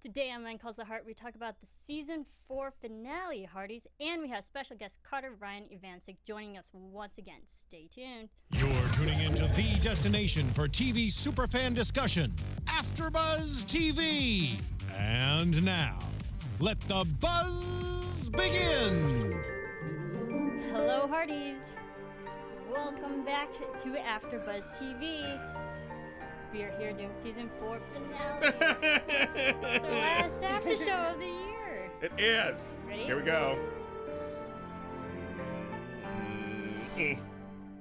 Today on Man Calls the Heart, we talk about the Season 4 finale, Hearties, and we have special guest Carter Ryan Evancic joining us once again. Stay tuned. You're tuning into the destination for TV superfan discussion, AfterBuzz TV. And now, let the buzz begin. Hello, Hearties. Welcome back to AfterBuzz TV. We are here doing Season 4 finale. It's our last after show of the year. It is. Ready? Here we go.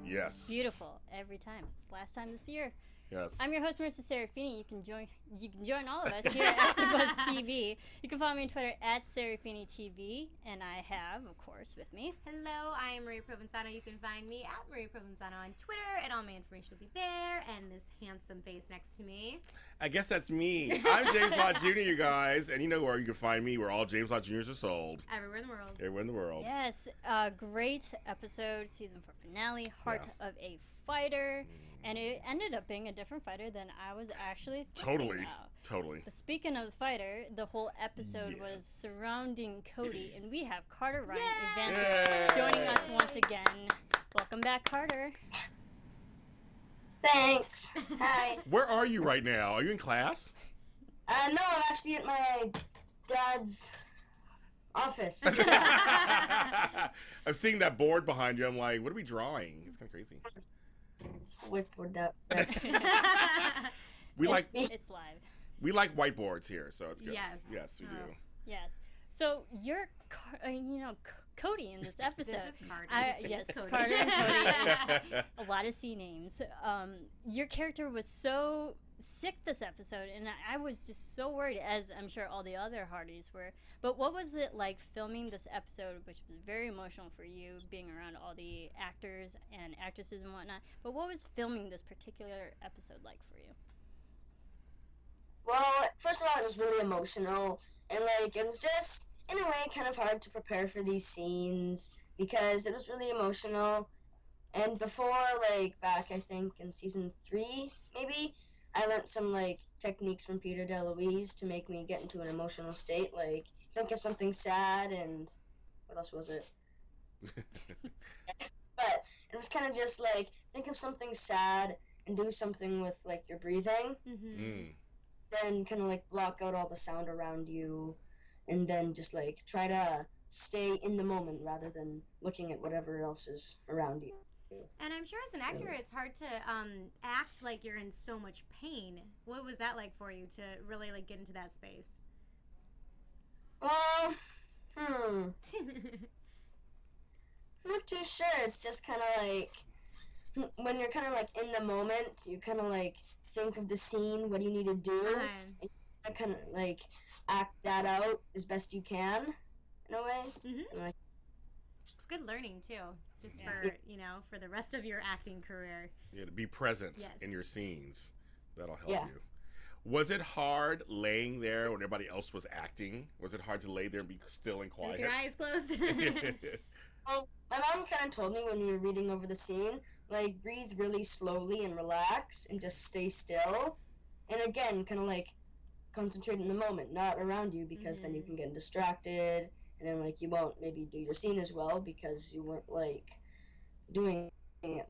Yes. Beautiful every time. It's the last time this year. Yes. I'm your host, Marisa Serafini. You can join all of us here at AfterBuzz TV. You can follow me on Twitter at SerafiniTV, and I have, of course, with me. Hello, I am Maria Provenzano. You can find me at Maria Provenzano on Twitter, and all my information will be there. And this handsome face next to me. I guess that's me. I'm James Lott Jr., you guys, and you know where you can find me, where all James Lott Jrs are sold. Everywhere in the world. Everywhere in the world. Yes, great episode, Season 4 finale, Heart of a Fighter. And it ended up being a different fighter than I was actually thinking about. Totally. But speaking of the fighter, the whole episode was surrounding Cody, and we have Carter Ryan Evancic joining us once again. Welcome back, Carter. Thanks. Hi. Where are you right now? Are you in class? No, I'm actually at my dad's office. I'm seeing that board behind you. I'm like, what are we drawing? It's kind of crazy. It's a whiteboard up. It's live. We like whiteboards here, so it's good. Yes. Yes, we do. Yes. So you're, Cody in this episode. This is Carter. Yes, Cody. Carter and Cody. A lot of C names. Your character was so sick this episode, and I was just so worried, as I'm sure all the other Hearties were. But what was it like filming this episode, which was very emotional for you, being around all the actors and actresses and whatnot? But what was filming this particular episode like for you? Well, first of all, it was really emotional, and it was just, in a way, kind of hard to prepare for these scenes because it was really emotional. And before, back, I think, in season 3, maybe, I learned some, techniques from Peter DeLuise to make me get into an emotional state, think of something sad, and what else was it? But it was kind of just, think of something sad and do something with, your breathing. Mm-hmm. Then kind of, block out all the sound around you, and then just, try to stay in the moment rather than looking at whatever else is around you. And I'm sure as an actor, it's hard to act like you're in so much pain. What was that like for you to really get into that space? Well, I'm not too sure. It's just kind of when you're kind of in the moment, you kind of think of the scene, what you need to do, and you kind of act that out as best you can, in a way. Mm-hmm. And, it's good learning too, just for for the rest of your acting career. Yeah, to be present Yes. in your scenes. That'll help Yeah. you. Was it hard laying there when everybody else was acting? Was it hard to lay there and be still and quiet? With your eyes closed. Well, my mom kind of told me when we were reading over the scene, breathe really slowly and relax and just stay still. And again, kind of concentrate in the moment, not around you, because then you can get distracted, and then you won't maybe do your scene as well because you weren't doing it.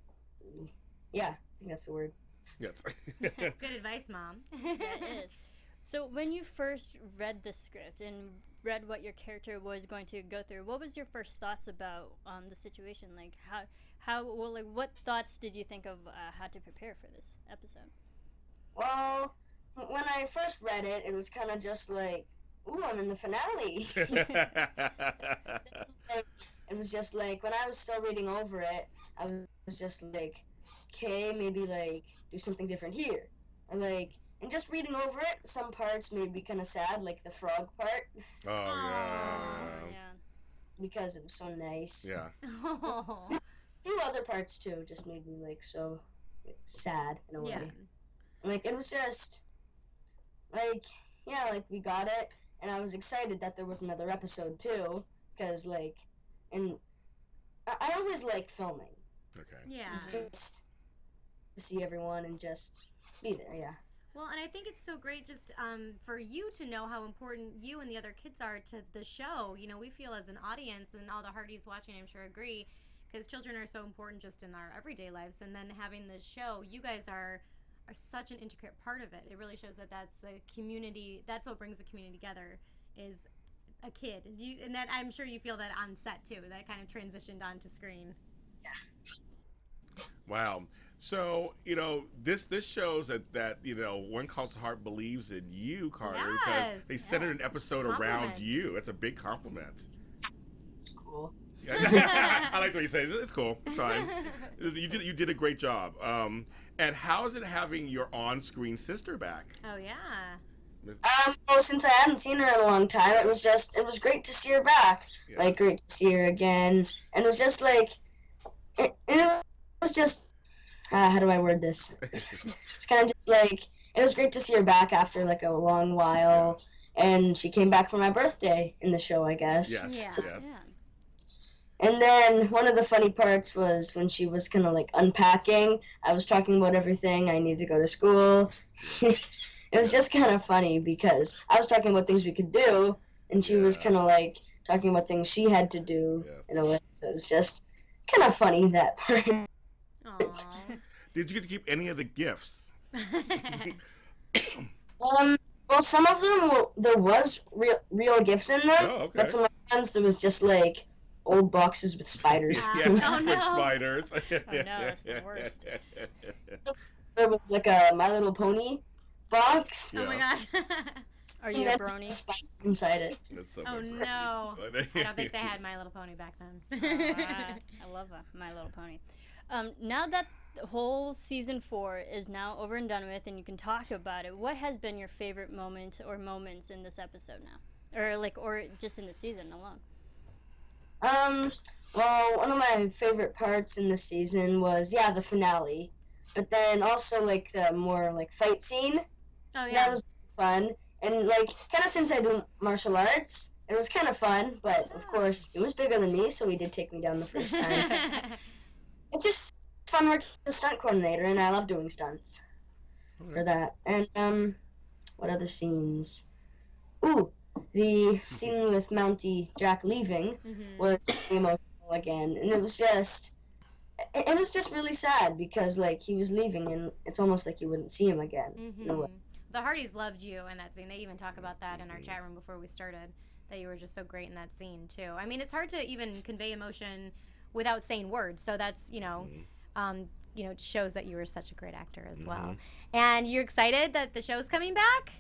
Yeah, I think that's the word. Yes. Good advice, Mom. That is. So when you first read the script and read what your character was going to go through, what was your first thoughts about the situation? What thoughts did you think of how to prepare for this episode? Well, when I first read it, it was kind of just ooh, I'm in the finale. It was just when I was still reading over it, I was just okay, maybe do something different here. Or and just reading over it, some parts made me kind of sad, like the frog part. Oh, yeah. Yeah. Because it was so nice. Yeah. Oh. A few other parts too just made me so sad in a way. Yeah. It was just we got it, and I was excited that there was another episode too, because and I always like filming. Okay. Yeah. It's just to see everyone and just be there. Yeah. Well, and I think it's so great just for you to know how important you and the other kids are to the show. You know, we feel as an audience, and all the Hearties watching, I'm sure, agree, because children are so important just in our everyday lives. And then having this show, you guys are such an intricate part of it. It really shows that that's the community. That's what brings the community together, is a kid. And that I'm sure you feel that on set too. That kind of transitioned onto screen. Wow. So, this shows that One Calls to Heart believes in you, Carter, because they centered an episode around you. It's a big compliment. It's cool. I like what you say. It's cool. It's fine. You did a great job. And how is it having your on-screen sister back? Oh, yeah. Well, since I hadn't seen her in a long time, it was great to see her back. Yeah. Like, great to see her again. And it was just like, it was just, how do I word this? It's kind of just like, it was great to see her back after like a long while. Yeah. And she came back for my birthday in the show, I guess. Yes. Yeah. Yes. And then one of the funny parts was when she was kind of like unpacking. I was talking about everything. I need to go to school. It was just kind of funny because I was talking about things we could do, and she was kind of like talking about things she had to do in a way. So it was just kind of funny, that part. Aww. Did you get to keep any of the gifts? Well, some of them there was real gifts in them, Oh, okay. but some of the ones there was just like old boxes with spiders. Oh, no. With spiders. Oh, no, that's the worst. There was like a My Little Pony box. Oh my gosh. Are and you a then brony? a spider inside it. That's so Oh much no. fun. I don't think they had My Little Pony back then. I love My Little Pony. Now that the whole season 4 is now over and done with, and you can talk about it, what has been your favorite moment or moments in this episode now, or just in the season alone? Well, one of my favorite parts in the season was the finale, but then also like the more like fight scene. Oh yeah. That was fun, and like kind of since I do martial arts, it was kind of fun. But of course, it was bigger than me, so he did take me down the first time. It's just fun working with the stunt coordinator, and I love doing stunts for that. And what other scenes? Ooh, the scene with Mountie Jack leaving was emotional again, and it was just really sad because like he was leaving, and it's almost like you wouldn't see him again. In a way. The Hearties loved you in that scene. They even talk about that in our chat room before we started, that you were just so great in that scene too. I mean, it's hard to even convey emotion without saying words, so that's it shows that you were such a great actor as well. And you're excited that the show's coming back?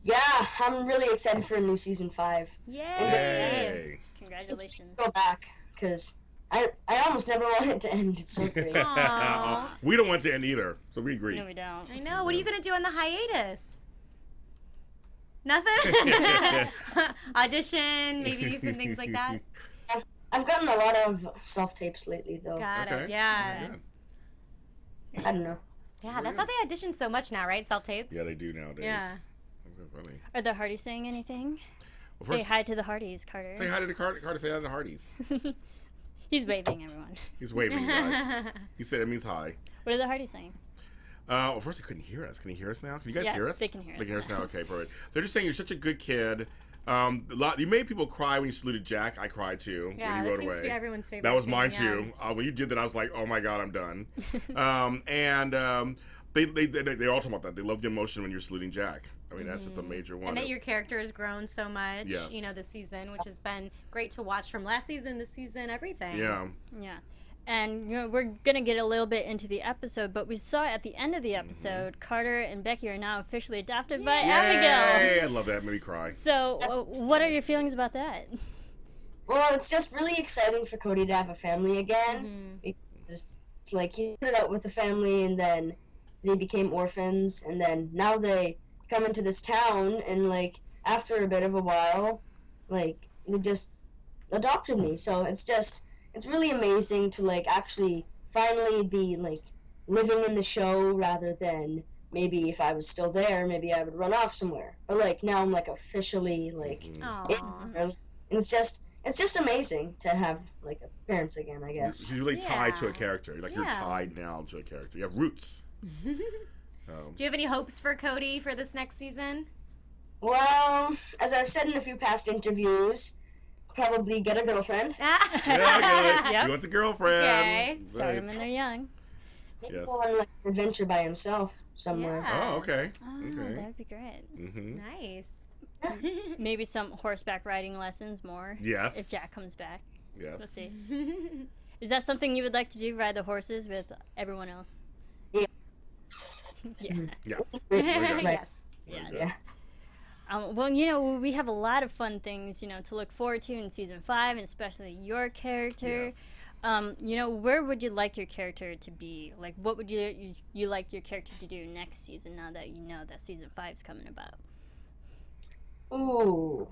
Yeah, I'm really excited for a new season 5. Yay. Congratulations. Go back because I almost never want it to end. It's so great. Aww. We don't want it to end either, so we agree. No, we don't. I know. What are you going to do on the hiatus? Nothing? Audition, maybe do some things like that? I've gotten a lot of self-tapes lately, though. Got it, Okay. yeah. I don't know. Yeah, that's how they audition so much now, right? Self-tapes? Yeah, they do nowadays. Yeah. That's so funny. Are the Hearties saying anything? Well, Say hi to the Hearties, Carter. Say hi to the Carter. Say hi to the Hearties. He's waving, everyone. He's waving, guys. He said it means hi. What are the Hearties saying? Well, first they couldn't hear us. Can you hear us now? Can you guys Yes, hear us? they can hear us. They can hear us now. Okay, perfect. They're just saying you're such a good kid. You made people cry when you saluted Jack. I cried too Yeah, when he that rode seems to away. be everyone's favorite That was scene, mine yeah. too. When you did that, I was like, oh my god, I'm done. They all talk about that. They love the emotion when you're saluting Jack. I mean, that's just a major one. And that your character has grown so much, Yes. this season, which has been great to watch from last season, this season, everything. Yeah. Yeah. And we're going to get a little bit into the episode, but we saw at the end of the episode, Carter and Becky are now officially adopted by Abigail. Yay! I love that. Made me cry. So, what are your feelings about that? Well, it's just really exciting for Cody to have a family again. Because, like, he started out with a family, and then they became orphans, and then now they come into this town, and, like, after a bit of a while, like, they just adopted me. So it's really amazing to, like, actually finally be, like, living in the show rather than maybe if I was still there, maybe I would run off somewhere. But, like, now I'm, like, officially, like, Aww. and it's just amazing to have, like, a parents again, I guess. You're really tied to a Yeah. character. Like, you're Yeah. tied now to a character. You have roots. Do you have any hopes for Cody for this next season? Well, as I've said in a few past interviews, probably get a girlfriend. Yeah, Yep. he wants a girlfriend. Okay. Start him when they're young. Maybe Yes. go on like an adventure by himself somewhere. Yeah. Oh, okay. Oh, Okay. that'd be great. Mm-hmm. Nice. Maybe some horseback riding lessons more. Yes. If Jack comes back. Yes. We'll see. Is that something you would like to do, ride the horses with everyone else? Yeah. Yeah. Yeah. Right. Yes. Yeah. Well, we have a lot of fun things, to look forward to in season 5, and especially your character. Yes. Where would you like your character to be? Like, what would you like your character to do next season, now that you know that season 5's coming about? Ooh.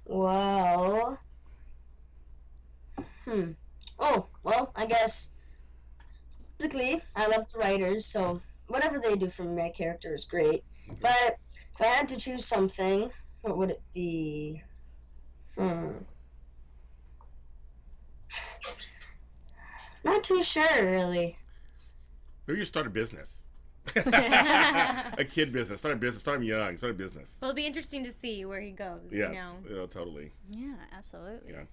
Well. Oh, well, I guess. Basically, I love the writers, so whatever they do for my character is great. But if I had to choose something, what would it be? Not too sure, really. Maybe you start a business. A kid business. Start a business. Start him young. Start a business. Well, it'll be interesting to see where he goes. Yes. You know? Yeah, totally. Yeah, absolutely. Yeah.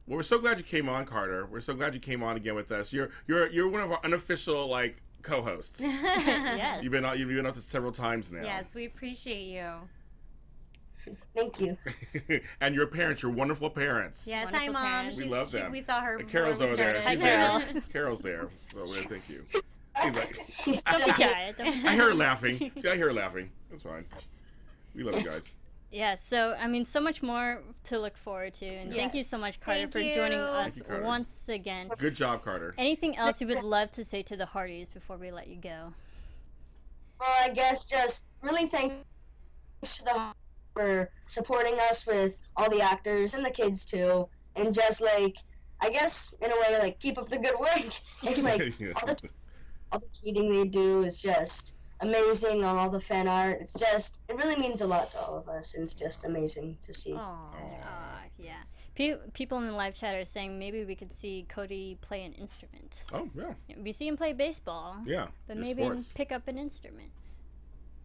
Well, we're so glad you came on, Carter. We're so glad you came on again with us. You're one of our unofficial co-hosts. Yes. You've been up to several times now. Yes, we appreciate you. Thank you. And your parents, your wonderful parents. Yes, Wonderful hi, Mom. parents. We love them. We saw her. And Carol's before over we there. started. She's Hi, there. Carol. Carol's there. So thank you. He's like, Don't be shy. Don't be shy. I hear her laughing. See, I hear her laughing. That's fine. We love you guys. Yeah, so so much more to look forward to, and thank you so much, Carter, Thank for you. joining us Thank you, Carter. once again. Good job, Carter. Anything else you would love to say to the Hearties before we let you go? Well, I guess just really thanks to them for supporting us with all the actors and the kids too, and just I guess in a way keep up the good work. And Yeah. all the tweeting they do is just amazing on all the fan art. It really means a lot to all of us, and it's just amazing to see. Aw. Yeah. People in the live chat are saying maybe we could see Cody play an instrument. Oh, yeah. We see him play baseball, Yeah. but Your maybe sports. pick up an instrument.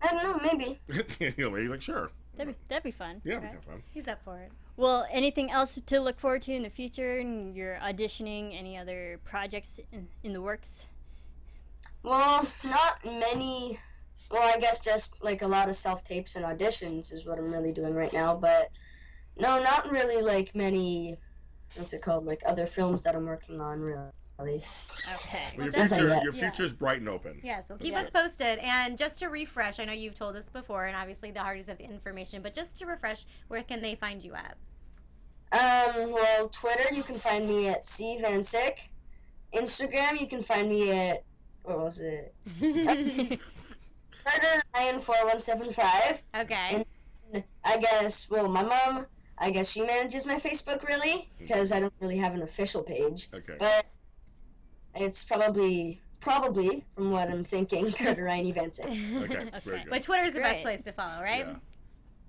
I don't know, maybe. He's like, sure. That'd be fun. Yeah, right? that'd be fun. He's up for it. Well, anything else to look forward to in the future? And you're auditioning? Any other projects in the works? Well, not many. Well, I guess just a lot of self-tapes and auditions is what I'm really doing right now. But no, not really many, what's it called, other films that I'm working on, really. Okay. Well, Well, your future's bright and open. Yeah, so keep Yes. us posted. And just to refresh, I know you've told us before, and obviously the Hearties have the information, but just to refresh, where can they find you at? Well, Twitter, you can find me at Evancic. Instagram, you can find me at, what was it? Carter Ryan 4175. Okay. I guess, well, my mom, I guess she manages my Facebook really, because I don't really have an official page. Okay. But it's probably from what I'm thinking, Carter Ryan Evancic. Okay. Very good. But Twitter's the best Great. place to follow, right?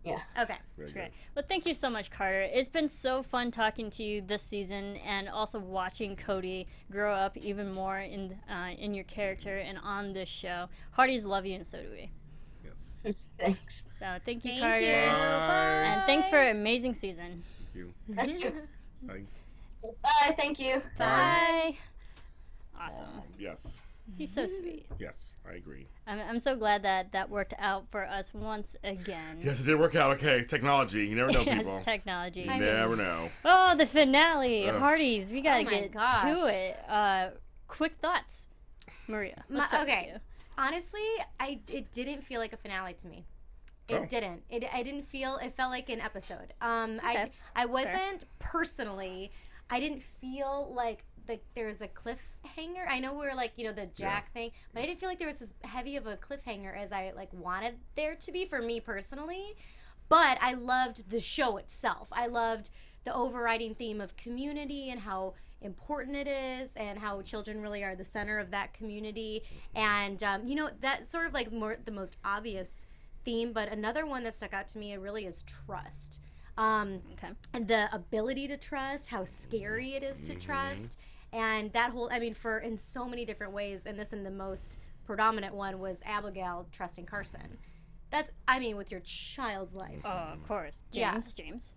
Yeah. Okay. Very good. Great. Well, thank you so much, Carter. It's been so fun talking to you this season, and also watching Cody grow up even more in your character and on this show. Hearties love you, and so do we. Yes. Thanks. So thank you, Thank Carter. you. Bye. And thanks for an amazing season. Thank you. Thank you. Bye. Bye, thank you. Bye. Awesome. Yes. He's so sweet. Yes. I agree. I'm so glad that worked out for us once again. Yes, it did work out. Okay. Technology. You never know, Yes, people. technology. You never know. Oh, the finale. Ugh. Hearties, we gotta my get gosh. to it. Quick thoughts, Maria. Let's start with okay. you. Honestly, it didn't feel like a finale to me. It Oh. didn't. I didn't feel. It felt like an episode. Okay. I wasn't personally. I didn't feel like there was a cliffhanger. I know we were the Jack thing, but I didn't feel like there was as heavy of a cliffhanger as I wanted there to be for me personally. But I loved the show itself. I loved the overriding theme of community and how important it is, and how children really are the center of that community. And that's sort of the most obvious theme, but another one that stuck out to me really is trust. Okay. The ability to trust, how scary it is to trust, and that whole, in so many different ways, and this in the most predominant one was Abigail trusting Carson. That's, I mean, with your child's life. Oh, of course. James.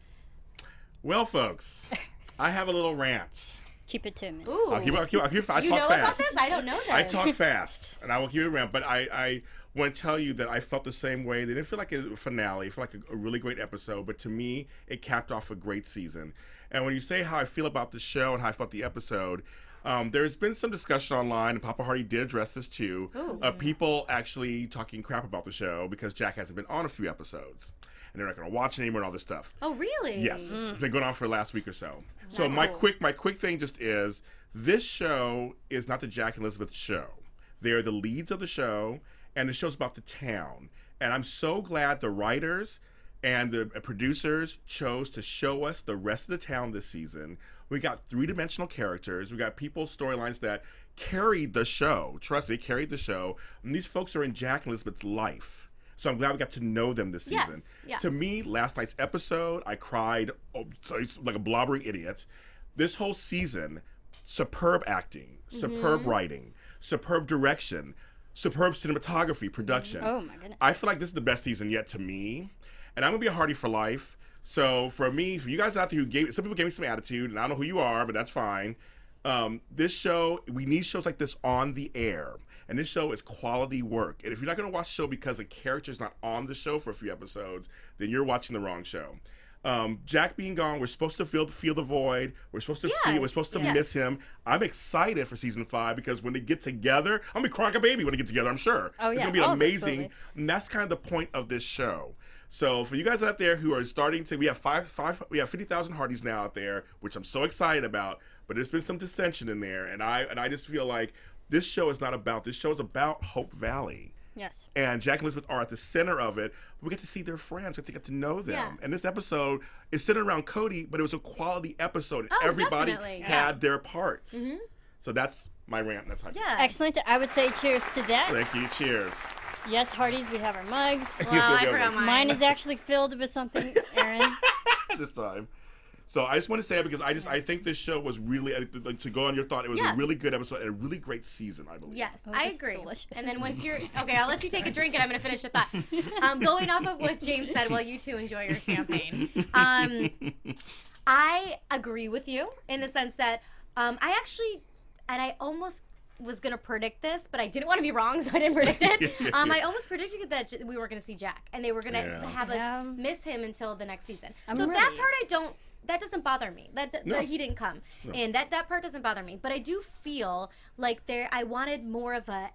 Well, folks, I have a little rant. Keep it to me. Ooh. I talk you fast. know about this? I don't know that. I talk fast, and I will keep it around. But I want to tell you that I felt the same way. They didn't feel like a finale. It felt like a really great episode. But to me, it capped off a great season. And when you say how I feel about the show and how I felt the episode, there's been some discussion online, and Papa Heartie did address this too. People actually talking crap about the show because Jack hasn't been on a few episodes. And they're not going to watch it anymore and all this stuff. Oh, really? Yes. It's been going on for the last week or so. So my quick thing just is, this show is not the Jack and Elizabeth show. They're the leads of the show, and the show's about the town. And I'm so glad the writers and the producers chose to show us the rest of the town this season. We got three-dimensional characters. We got people's storylines that carried the show. Trust me, carried the show. And these folks are in Jack and Elizabeth's life. So I'm glad we got to know them this season. Yes, yeah. To me, last night's episode, I cried like a blobbering idiot. This whole season, superb acting, superb writing, superb direction, superb cinematography, production. Oh, my goodness. I feel like this is the best season yet to me. And I'm going to be a Heartie for life. So for me, for you guys out there some people gave me some attitude, and I don't know who you are, but that's fine. This show, we need shows like this on the air. And this show is quality work. And if you're not going to watch the show because a character's not on the show for a few episodes, then you're watching the wrong show. Jack being gone, we're supposed to feel the void. We're supposed to miss him. I'm excited for season 5 because when they get together, I'm going to be crying like a baby when they get together, I'm sure. Oh, yeah. It's going to be amazing. Absolutely. And that's kind of the point of this show. So for you guys out there who are starting to, we have 50,000 Hearties now out there, which I'm so excited about, but there's been some dissension in there. And I just feel like this show is not about, this show is about Hope Valley. Yes. And Jack and Elizabeth are at the center of it. We get to see their friends. We get to know them. Yeah. And this episode is centered around Cody, but it was a quality episode. Oh, everybody definitely. had their parts. So that's my rant. That's how I feel. Yeah. Excellent. I would say cheers to that. Thank you. Cheers. Yes, Hearties, we have our mugs. Well, I forgot mine. Mine is actually filled with something, Erin. This time. So I just want to say it because I think this show was really, to go on your thought, it was a really good episode and a really great season, I believe. Yes, Oh, I this is agree. delicious. And then once you're okay, I'll let you take a drink and I'm going to finish the thought. Going off of what James said, while you two enjoy your champagne, I agree with you in the sense that I almost was going to predict this, but I didn't want to be wrong, so I didn't predict it. I almost predicted that we weren't going to see Jack, and they were going to have us miss him until the next season. I'm so ready. that part that doesn't bother me. That he didn't come, and that part doesn't bother me. But I do feel like I wanted more of an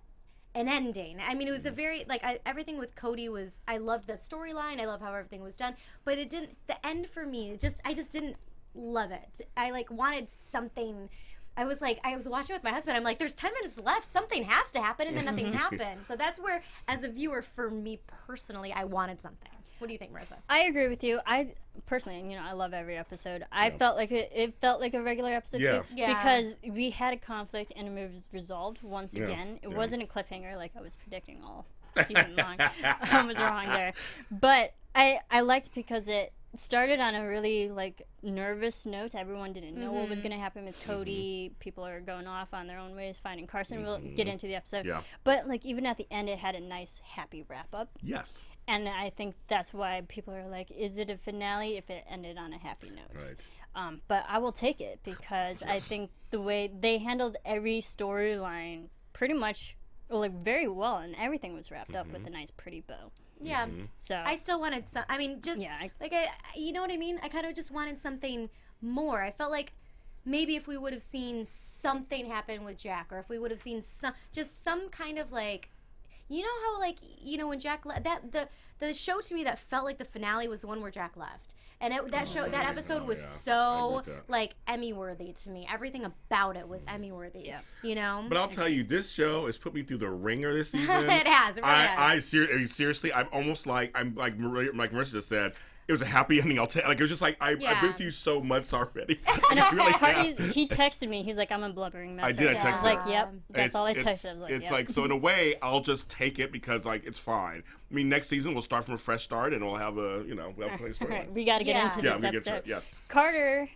ending. I mean, it was a very everything with Cody was. I loved the storyline. I love how everything was done, but it didn't. The end for me, I just didn't love it. I wanted something. I was watching with my husband. I'm like, there's 10 minutes left. Something has to happen, and then nothing happened. So that's where, as a viewer, for me personally, I wanted something. What do you think, Marisa? I agree with you. I personally, I love every episode. I felt like it felt like a regular episode too, because we had a conflict and it was resolved once again. It wasn't a cliffhanger like I was predicting all season long. I was wrong there, but I liked because it started on a really nervous note. Everyone didn't know what was going to happen with Cody. People are going off on their own ways, finding Carson. We'll get into the episode. Yeah. But even at the end, it had a nice, happy wrap up. Yes. And I think that's why people are like, is it a finale if it ended on a happy note? Right. But I will take it because I think the way they handled every storyline pretty much very well, and everything was wrapped up with a nice, pretty bow. Yeah. So I still wanted some. I mean, just you know what I mean? I kind of just wanted something more. I felt like maybe if we would have seen something happen with Jack, or if we would have seen some kind of you know how when Jack left, the show to me that felt like the finale was the one where Jack left. And that episode was so Emmy worthy to me. Everything about it was Emmy worthy. Yeah. You know. But I'll tell you, this show has put me through the ringer this season. It has. It really has. Seriously, I'm almost like Marisa just said. It was a happy ending. I'll tell. It was just I've been through so much already. He texted me. He's like, I'm a blubbering mess. I did. I texted I was like, yep. That's all I texted. I was it's so in a way, I'll just take it because it's fine. I mean, next season we'll start from a fresh start and we'll have a we'll have a place. Right, we got to get into this episode. Yes. Carter,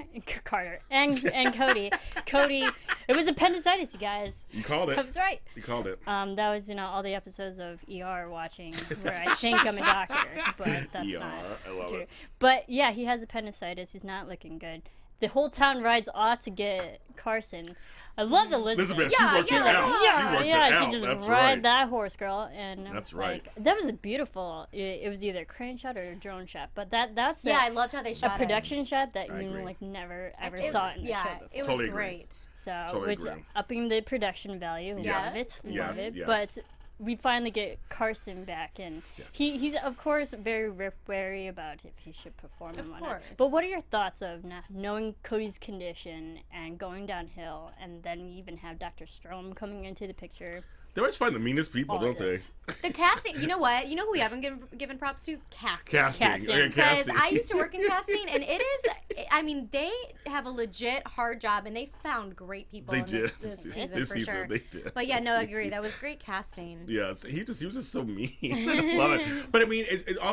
and Cody. Cody, It was appendicitis, you guys. You called it. I was right. You called it. That was, all the episodes of ER watching where I think I'm a doctor, but that's ER, not I love true. it. But yeah, he has appendicitis. He's not looking good. The whole town rides off to get Carson. I love Elizabeth. She worked it out. She worked it out. She just That's ride right. that horse, girl, and I That's was right. like, that was a beautiful. It was either a crane shot or a drone shot, but that's I loved how they shot a production shot that I you agree. never ever saw in the show before. It was Totally agree. great. So, Totally which agree. upping the production value. Yes. Love it, Yes, love it. yes. But we finally get Carson back, and Yes. he's of course very wary about if he should perform and whatnot. course. But what are your thoughts of knowing Cody's condition and going downhill, and then we even have Dr. Strom coming into the picture? They always find the meanest people, All don't they? this. The casting, you know what? You know who we haven't given props to? Casting. Casting. Casting. Because I used to work in casting, and it is, they have a legit hard job, and they found great people They in did. this season, This for season, sure. they did. But yeah, no, I agree. That was great casting. Yes, he was just so mean. I love it. But I mean,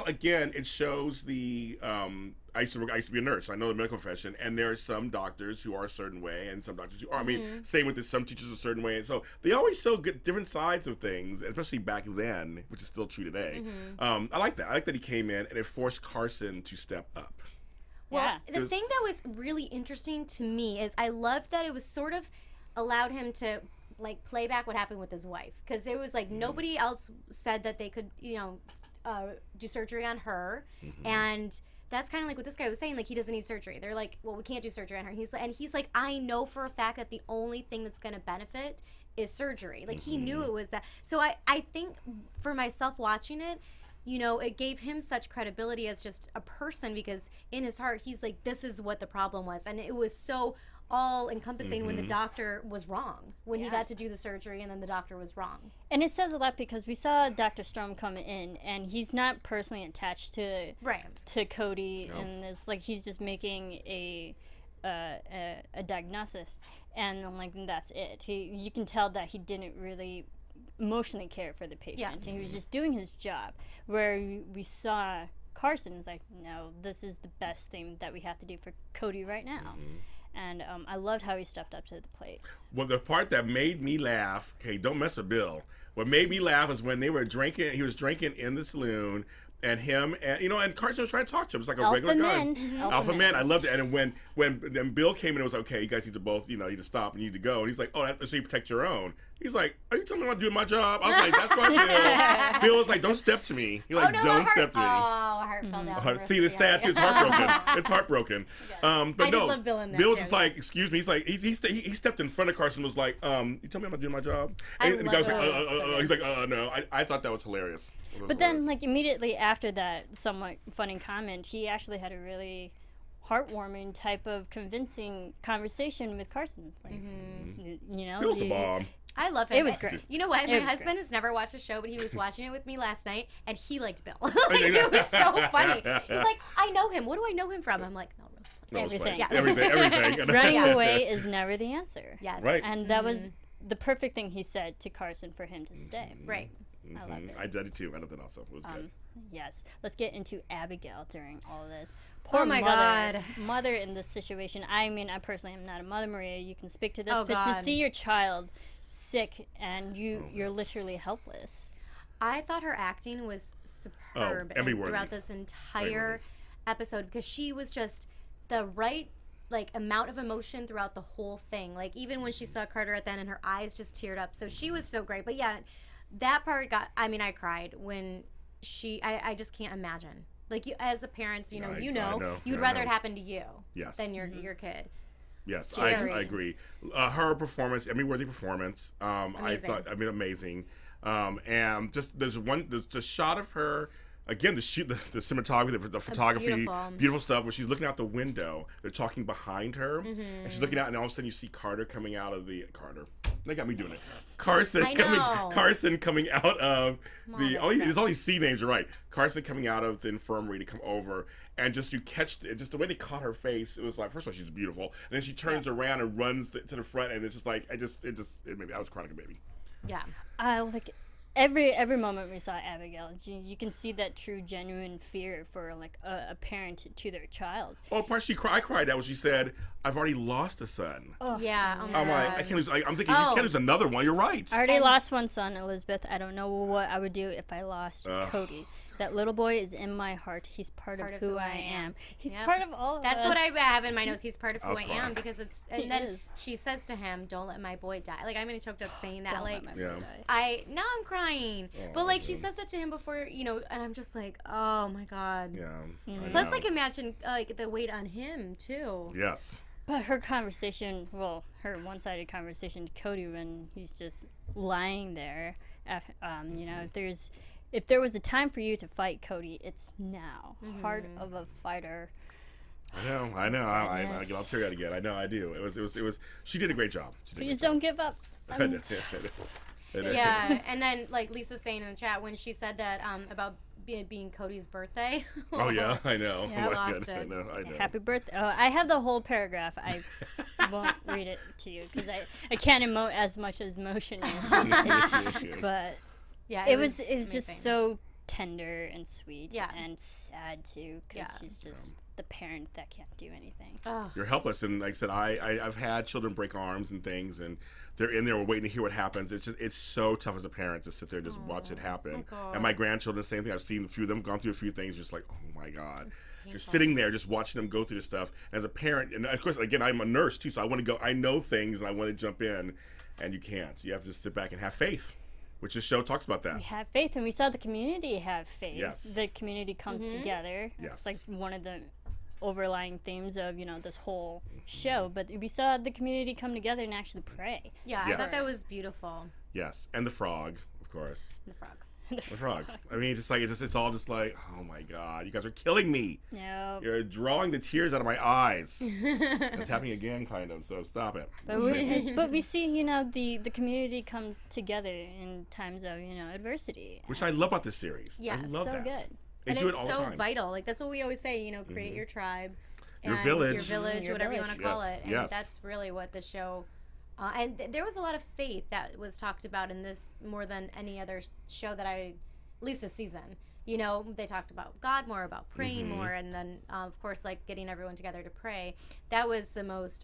again, it shows the. I used to be a nurse. I know the medical profession, and there are some doctors who are a certain way, and some doctors who are. I mean, same with this. Some teachers are a certain way, and so they always show different sides of things, especially back then, which is still true today. I like that. I like that he came in and it forced Carson to step up. Well, Yeah. the thing that was really interesting to me is I loved that it was sort of allowed him to like play back what happened with his wife, because it was like nobody else said that they could, do surgery on her, and that's kind of like what this guy was saying. Like, he doesn't need surgery. They're like, well, we can't do surgery on her. He's like, I know for a fact that the only thing that's going to benefit is surgery. Like, he knew it was that. So I think for myself watching it, it gave him such credibility as just a person, because in his heart, he's like, this is what the problem was. And it was so all encompassing when the doctor was wrong, when he got to do the surgery and then the doctor was wrong. And it says a lot because we saw Dr. Strom come in, and he's not personally attached to Cody, and it's like he's just making a diagnosis, and like that's it. You can tell that he didn't really emotionally care for the patient, and he was just doing his job. Where we saw Carson was like, no, this is the best thing that we have to do for Cody right now. And I loved how he stepped up to the plate. Well, the part that made me laugh, okay, don't mess with Bill. What made me laugh is when they were drinking, he was drinking in the saloon, and him, and and Carson was trying to talk to him. It's like a regular guy. Alpha man. I loved it. And when Bill came in, it was okay. You guys need to both, you need to stop and you need to go. And he's like, oh, that's so you protect your own. He's like, are you telling me I'm doing my job? I was like, that's why Bill was like, don't step to me. He's like, don't step to me. Oh, heart fell down. See, it's sad too. It's heartbroken. It's heartbroken. But I no, did love Bill in that, Bill was too. just like, excuse me. He's like, he stepped in front of Carson. Was like, you tell me I'm not doing my job. And the guy was like, he's like, no. I thought that was hilarious. But then, like, immediately after that somewhat funny comment, he actually had a really heartwarming type of convincing conversation with Carson. Like, Bill was the bomb. I love him. It was great. You know what? It My was husband great. has never watched the show, but he was watching it with me last night, and he liked Bill. It was so funny. He's like, I know him. What do I know him from? I'm like, Melrose Place. Everything. Everything. Running away is never the answer. Yes. Right. And that was the perfect thing he said to Carson for him to stay. Right. I loved it. I did it too. I loved it also. It was good. Yes. Let's get into Abigail during all of this. Poor my mother. God. Mother in this situation. I mean, I personally am not a mother, Maria. You can speak to this. Oh, but God. to see your child sick and you're literally helpless. I thought her acting was superb Emmy-worthy. throughout this entire episode, because she was just the right amount of emotion throughout the whole thing. Like, even when she saw Carter at the end and her eyes just teared up. So she was so great. But yeah, that part I cried when I just can't imagine. Like, you as a parent, I know. You'd I rather know. it happen to you than your kid. Yes, I Scary. agree. Her performance, Emmy-worthy performance. I thought, amazing. And just there's the shot of her. Again, the cinematography, the photography, beautiful stuff. Where she's looking out the window, they're talking behind her, and she's looking out, and all of a sudden you see Carter coming out of the They got me doing it. Carson coming out of there's all these C names. You're right. Carson coming out of the infirmary to come over, and just you catch just the way they caught her face. It was like, first of all, she's beautiful, and then she turns around and runs to the front, and it's just like I was crying like a baby. Like every moment we saw Abigail, you can see that true, genuine fear for like a parent to their child. Oh, part I cried out when she said, "I've already lost a son." Oh, Yeah. Oh my I'm like, God. I can't lose. I'm thinking you can't lose another one. You're right. I already lost one son, Elizabeth. I don't know what I would do if I lost Cody. That little boy is in my heart. He's part of who I am. He's part of all of us. That's what I have in my notes. He's part of who I am crying. because it's. He And then is. she says to him, "Don't let my boy die." Like I'm gonna choked up saying that. Don't Like let my Yeah. boy die. now I'm crying. But like she says that to him before, and I'm just like, oh my God. Yeah. I Plus, know. like imagine like the weight on him too. Yes. But her conversation, her one-sided conversation to Cody when he's just lying there, if there was a time for you to fight Cody, it's now. Heart of a fighter. I know. I Yes. get all teary-eyed again. I know. I do. It was. She did a great job. Please don't give up. I know. Yeah, and then like Lisa's saying in the chat when she said that about being Cody's birthday. Oh yeah, I know. Yeah, Oh, my lost God, I it. know. I know. Happy birthday. Oh, I have the whole paragraph. I won't read it to you because I can't emote as much as motion is. But Yeah, it was amazing. just so tender and sweet Yeah. and sad too because Yeah. she's just the parent that can't do anything. Oh. You're helpless, and like I said, I've had children break arms and things, and they're in there waiting to hear what happens. It's so tough as a parent to sit there and just watch it happen. God. And my grandchildren, same thing. I've seen a few of them gone through a few things, just like, oh my God, painful. just sitting there, just watching them go through this stuff. As a parent, and of course, again, I'm a nurse too, so I want to go. I know things, and I want to jump in, and you can't. You have to sit back and have faith, which this show talks about that. We have faith, and we saw the community have faith. Yes. The community comes together. Yes. It's like one of the overlying themes of this whole show. But we saw the community come together and actually pray. Yeah, I Yes. thought that was beautiful. Yes, and the frog, of course. The frog. The frog. I mean, just like it's all just like, oh my God, you guys are killing me. No. You're drawing the tears out of my eyes. It's happening again, kind of. So stop it. But we see, the community come together in times of, adversity. Which I love about this series. Yeah, I love so that. good. They And do it's it all so the time. vital. Like that's what we always say, create your tribe. Your and village. Your village, Your whatever village. you want to call Yes, it. And yes. that's really what the show and there was a lot of faith that was talked about in this more than any other show that at least this season. They talked about God more, about praying more, and then of course like getting everyone together to pray. That was the most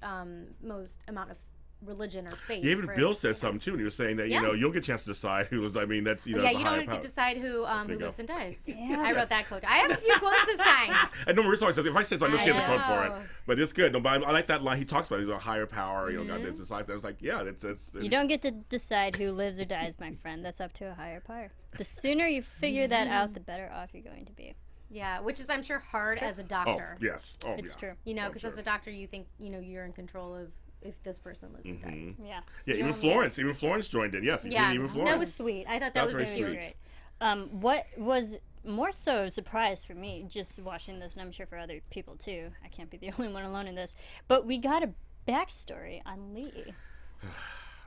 amount of religion or faith. Yeah, even for- Bill says something too, and he was saying that Yeah. you don't get a chance to decide who was. I mean, that's Yeah, that's a you higher don't power. get to decide who you go. lives and dies. Yeah. I wrote that quote. I have a few quotes this time. And no, Marisa always says, if I say so, I know she has a quote for it. know. But it's good. No, but I like that line he talks about. He's a higher power. Mm-hmm. God decides. I was like, yeah, it's. You don't get to decide who lives or dies, my friend. That's up to a higher power. The sooner you figure that out, the better off you're going to be. Yeah, which is I'm sure hard as a Oh doctor. yes. Oh It's yeah. true. Oh, Because sure. as a doctor, you think you're in control of if this person lives and dies. Yeah. Yeah, even Florence. Even Florence joined in. Yes. Yeah, Even Florence. that was sweet. I thought that That's was very cute. sweet. What was more so a surprise for me just watching this, and I'm sure for other people too, I can't be the only one alone in this, but we got a backstory on Lee.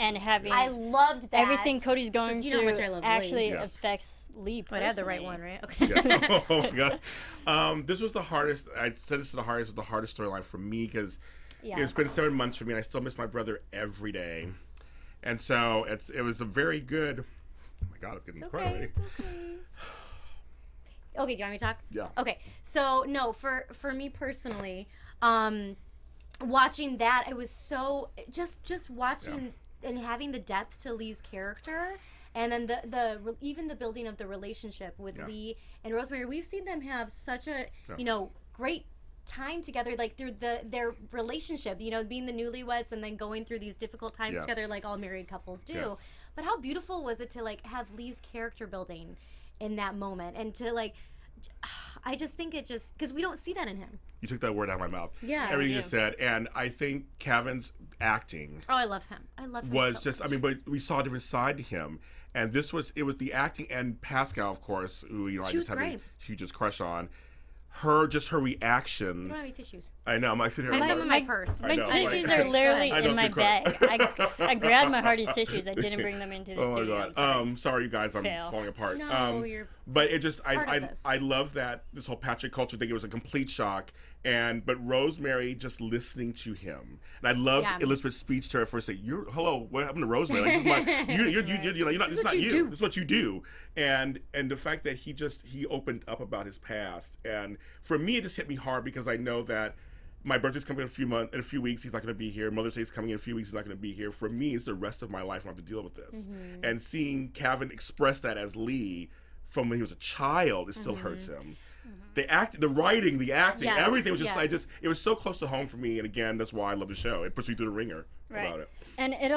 And having I loved that. everything Cody's going 'Cause you know how through much I love Lee. actually Yes. affects Lee But personally. I had the right one, right? Okay. Yes. Oh my God. This was the hardest. I said this to the hardest. Was the hardest storyline for me because Yeah. it's been 7 months for me, and I still miss my brother every day. And so it was a very good. Oh my God, I'm getting cry already. It's okay. Okay, do you want me to talk? Yeah. Okay, so no, for me personally, watching that, it was so just watching and having the depth to Lee's character, and then even the building of the relationship with Lee and Rosemary. We've seen them have such a great time together, like through their relationship, being the newlyweds and then going through these difficult times Yes. together like all married couples do. Yes. But how beautiful was it to like have Lee's character building in that moment, and to like I just think it just because we don't see that in him. You took that word out of my mouth. Yeah, Everything I you do. said, and I think Kevin's acting Oh, I love him. I love him was so just. much. I mean, but we saw a different side to him, and it was the acting, and Pascal, of course, who I She just was have a great. hugest crush on. Her reaction. You don't have any tissues. I know. I'm like sitting I here. have like, some in my purse. I My know, tissues like- are literally I know, in my it's gonna bag. I grabbed my Heartie's tissues. I didn't bring them into the Oh my studio. God. I'm sorry. Sorry, you guys. I'm Fail. falling apart. No, you're But it just, part of this. I love that this whole Patrick culture thing. It was a complete shock, But Rosemary just listening to him, and I loved Elizabeth's speech to her first. Say, hello, what happened to Rosemary? Like, this is you're not. It's not you. This is what you do. And the fact that he opened up about his past, and for me, it just hit me hard because I know that my birthday's coming in a few weeks. He's not going to be here. Mother's Day's coming in a few weeks. He's not going to be here. For me, it's the rest of my life. I have to deal with this. And seeing Cavan express that as Lee from when he was a child, it still hurts him. The writing, the acting, everything was just it was so close to home for me. And again, that's why I love the show. It puts me through the ringer about it. And it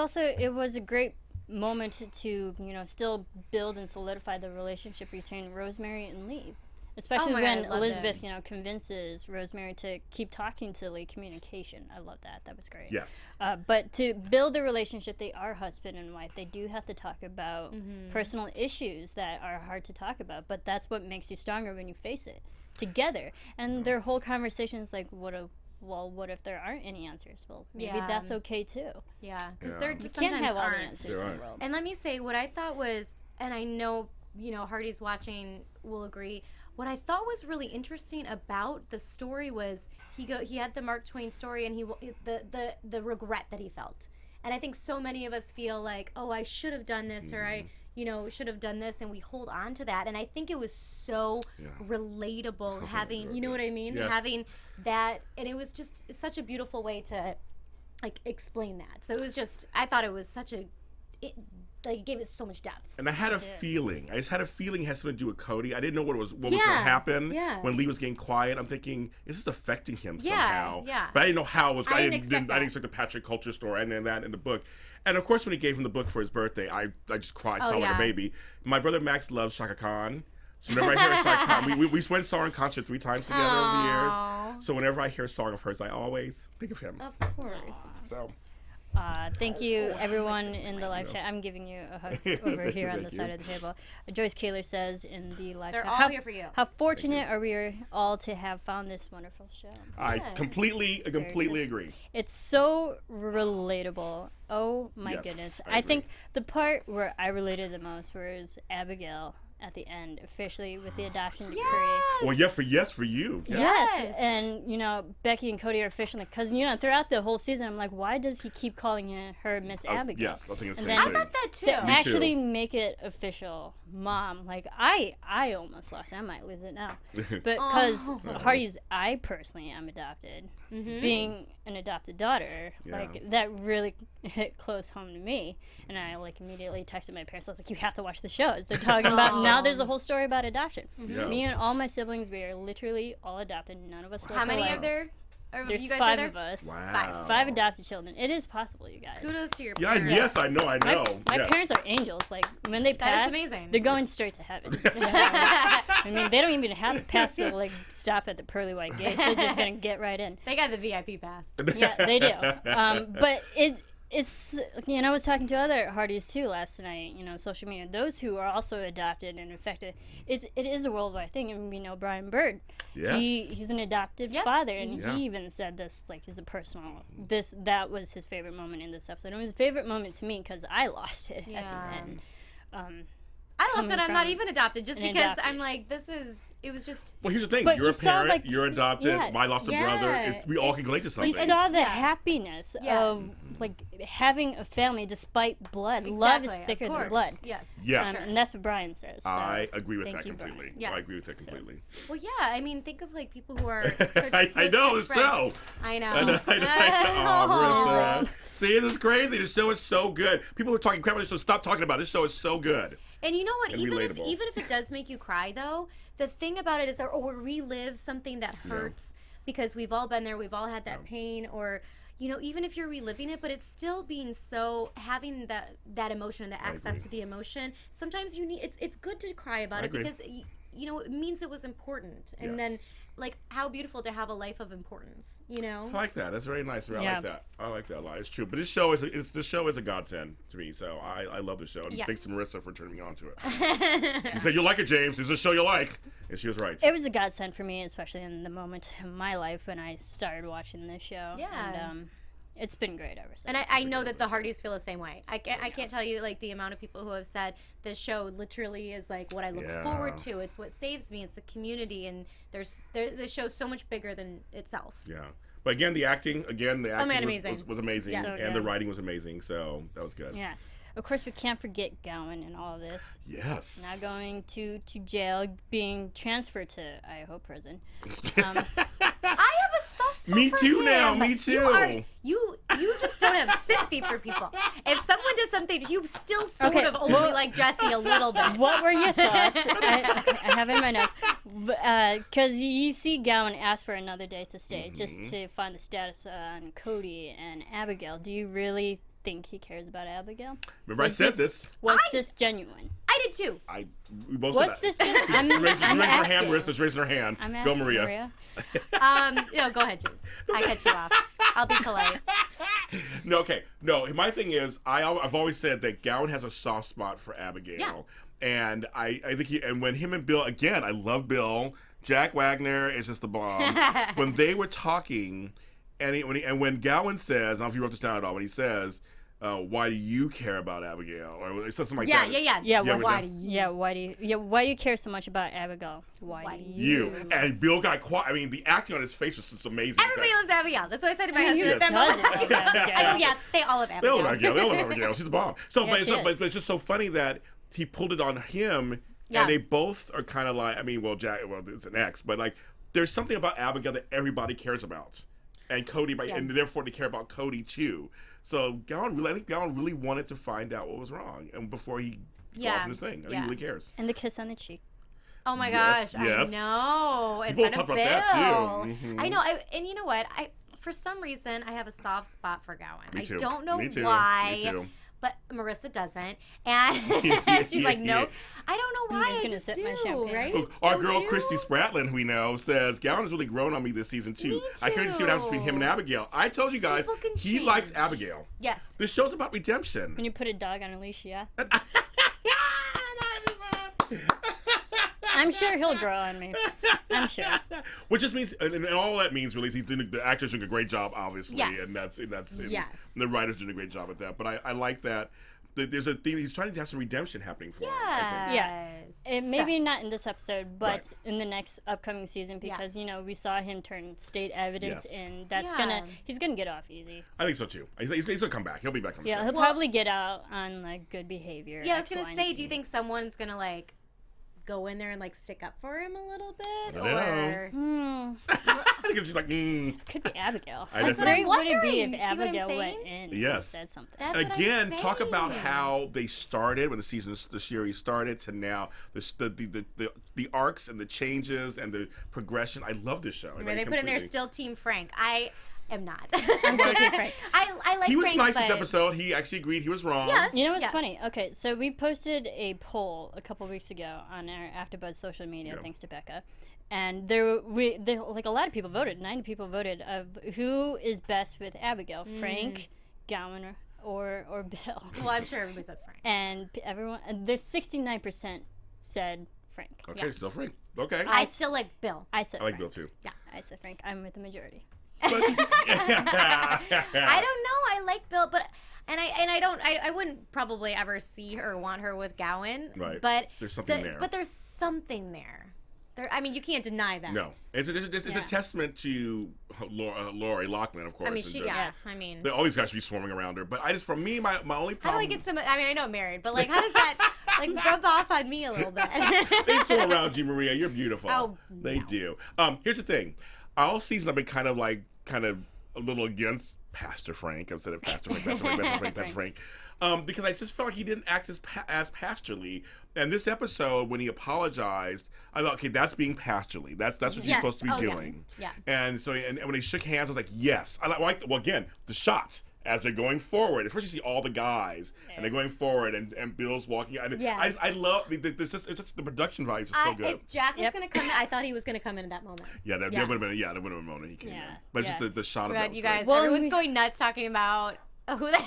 was a great moment to still build and solidify the relationship between Rosemary and Lee. Especially when Elizabeth, convinces Rosemary to keep talking to Lee. Communication. I love that. That was great. Yes. But to build the relationship, they are husband and wife. They do have to talk about personal issues that are hard to talk about. But that's what makes you stronger when you face it together. And their whole conversation is like, what if there aren't any answers? Well, maybe that's okay too. Yeah, because there just you can't sometimes have all the aren't. answers in the world. And let me say, what I thought was, and I know Heartie's watching will agree. What I thought was really interesting about the story was he had the Mark Twain story and the regret that he felt. And I think so many of us feel like, oh, I should have done this or I should have done this, and we hold on to that. And I think it was so relatable having, you know what I mean? Yes. Having that, and it was just such a beautiful way to explain that. So it was just, I thought it was it gave it so much depth. And I had a feeling. I just had a feeling it had something to do with Cody. I didn't know what was going to happen when Lee was getting quiet. I'm thinking, is this affecting him somehow? Yeah. But I didn't know how it was. I didn't expect the Patrick Culture story and that in the book. And of course, when he gave him the book for his birthday, I just cried, sounded like a baby. My brother Max loves Shaka Khan. So whenever I hear a Shaka Khan, we went and saw her in concert 3 times together over the years. So whenever I hear a song of hers, I always think of him. Of course. So. Thank you, everyone in the live chat. I'm giving you a hug over here on the side of the table. Joyce Kaler says in the live chat, they're all here for you. How fortunate are we all to have found this wonderful show? I completely agree. It's so relatable. Oh my goodness. I think the part where I related the most was Abigail at the end, officially with the adoption decree. Well, for you. Yes. And, Becky and Cody are officially, because, throughout the whole season, I'm like, why does he keep calling her Miss Abigail? Yes, I think it's the same thing. I thought that too. To actually make it official, Mom, I almost lost it. I might lose it now. But because Heartie's, I personally am adopted. Being an adopted daughter, that really hit close home to me. And I, immediately texted my parents. I was like, you have to watch the show. They're talking about, now there's a whole story about adoption. Me and all my siblings, we are literally all adopted. None of us look How many alike. are there? There's you guys 5 are there? of us. Wow. 5 adopted children. It is possible, you guys. Kudos to your Yeah, parents. yes, I know. My parents are angels. When they pass, amazing. they're going straight to heaven. I mean, they don't even have to pass the stop at the pearly white gates. They're just gonna get right in. They got the VIP pass. Yeah, they do. But it's I was talking to other Hearties too last night. Social media. Those who are also adopted and affected. It is a worldwide thing, and we know Brian Bird. Yes. He's an adopted father, and he even said this as a personal. That was his favorite moment in this episode. It was a favorite moment to me because I lost it at the end. I lost it. I'm not even adopted, just because I'm like, it was just. Well, here's the thing. But You're a parent. You're adopted. Yeah. I lost a brother. We all can relate to something. We saw the happiness of having a family despite blood. Exactly. Love is thicker than blood. Yes. Yes. And that's what Brian says. So I agree with that you, completely. Yes. I agree with that completely. Well, yeah. I mean, think of people who are. I know it's so. I know. I know. Oh, Marissa. See, this is crazy. The show is so good. People are talking crap about this show. Stop talking about it. This show is so good. And you know what? And even relatable. if it does make you cry, though, the thing about it is, or relive something that hurts because we've all been there. We've all had that pain, or even if you're reliving it, but it's still being so having that emotion, the access to the emotion. Sometimes you need. It's good to cry about it because it means it was important, and then. How beautiful to have a life of importance, I like that. That's very nice. I like that. I like that a lot. It's true. But this show is a godsend to me. So I love the show. And thanks to Marissa for turning me on to it. She said, "You'll like it, James. It's a show you like." And she was right. It was a godsend for me, especially in the moment in my life when I started watching this show. Yeah. And It's been great ever since. And I know that the Hardys feel the same way. I can't tell you like the amount of people who have said this show literally is like what I look forward to. It's what saves me. It's the community, and the show's so much bigger than itself. Yeah. But again, the acting amazing. was amazing, Yeah. So and the writing was amazing. So that was good. Yeah. Of course, we can't forget Gowen and all of this. Yes. Now going to jail, being transferred to Idaho prison. I have a soft spot Me for too him. now. Me too. You just don't have sympathy for people. If someone does something, you still sort Okay, of only like Jesse a little bit. What were your thoughts? I have it in my notes. Because you see Gowen ask for another day to stay just to find the status on Cody and Abigail. Do you really think he cares about Abigail? Remember, I said this. Was this genuine? I did too. We both Was said this that. genuine? I'm Raising her hand. asking. Marissa's raising her hand. I'm Go, asking, Maria. Go ahead, James. I cut you off. I'll be polite. No, okay. No, my thing is, I've always said that Gowen has a soft spot for Abigail. Yeah. And I think and when him and Bill, again, I love Bill. Jack Wagner is just the bomb. When they were talking, and when Gowen says, I don't know if you wrote this down at all, when he says, why do you care about Abigail? Or it says something like that. Yeah, why do you care so much about Abigail? Why do You. And Bill got quiet. I mean, the acting on his face was just amazing. Everybody loves Abigail. That's what I said to my Who husband at that moment. doesn't love Abigail? I go, yeah, they all love They Abigail. love Abigail. They love Abigail. She's a bomb. So, Yeah, she is. but it's just so funny that he pulled it on him, Yeah. and they both are kind of like, I mean, Jack, it's an ex, but like, there's something about Abigail that everybody cares about, and Cody, and therefore they care about Cody too. So I think Gowen really wanted to find out what was wrong, and before he falls in his thing, I think he really cares. And the kiss on the cheek. Oh my Yes, gosh, yes. I know. In People front of talk Bill. about that too. Mhm. I know. And you know what? For some reason, I have a soft spot for Gowen. Me too. I don't know Me too. why. Me too. But Marissa doesn't, and she's like, nope. I don't know why. just I gonna just sip do, my champagne. right? Look, our Don't girl you? Christy Spratlin, who we know, says Gowen has really grown on me this season too. Me I can't see what happens between him and too. Abigail. I told you guys, People can he change. likes Abigail. Yes. This show's about redemption. When you put a dog on a leash, yeah. I'm sure he'll grow on me. I'm sure. Which just means, and all that means really, is the actor's doing a great job, obviously, Yes. and that's Yes. and the writer's doing a great job at that. But I like that. There's a theme. He's trying to have some redemption happening for him. I think. Yeah. Maybe not in this episode, but Right. in the next upcoming season, because we saw him turn state evidence, Yes. and that's he's gonna get off easy. I think so too. He's gonna come back. He'll be back on the Yeah, show. he'll probably get out on like good behavior. Yeah, I was X, gonna Y, and say, Z. do you think someone's gonna like go in there and like stick up for him a little bit, I don't know. I think it's just like, Could be Abigail. I How just- great I'm would it be wondering, if you see what I'm Abigail went saying? in Yes. and said something? That's what I'm Again, talk about saying. how they started when the series started to now the arcs and the changes and the progression. I love this show. Where they put in there still Team Frank. I am not. I'm so Team Frank. I like He was Frank, nice but this episode. He actually agreed he was wrong. Yes. You know what's yes. funny? Okay, so we posted a poll a couple weeks ago on our AfterBuzz social media, Yeah. thanks to Becca, and there like a lot of people voted. 90 people voted of who is best with Abigail, Frank, Gowen, or Bill. Well, I'm sure everybody said Frank. And there's 69% said Frank. Okay, Yeah. still Frank. Okay. I still like Bill. I said I like Frank. Bill too. Yeah. I said Frank. I'm with the majority. I don't know. I like Bill, but I wouldn't probably ever see her or want her with Gowen. Right. But There's something there. But there's something there. I mean, you can't deny that. No, it's a testament to Lori Loughlin, of course. I mean, and she. just- Yeah. I mean. All these guys should be swarming around her. But for me, my only How do problem. I get some? I mean, I know I'm married, but like, how does that like rub off on me a little bit? They swarm around you, Maria. You're beautiful. Oh, they no. do. Here's the thing. All season I've been kind of a little against Pastor Frank instead of Pastor Frank. Because I just felt like he didn't act as pastorly. And this episode, when he apologized, I thought, okay, that's being pastorly. That's what you're supposed to be doing. Yeah. And so, and when they shook hands, I was like, yes. I like again, the shot as they're going forward. At first, you see all the guys, and they're going forward, and Bill's walking. I love it's just the production value is just so good. If Jack was gonna come in, I thought he was gonna come in at that moment. Yeah, that would have been a moment he came in. But just the shot of that. But was you great. guys, Well, everyone's going nuts talking about who they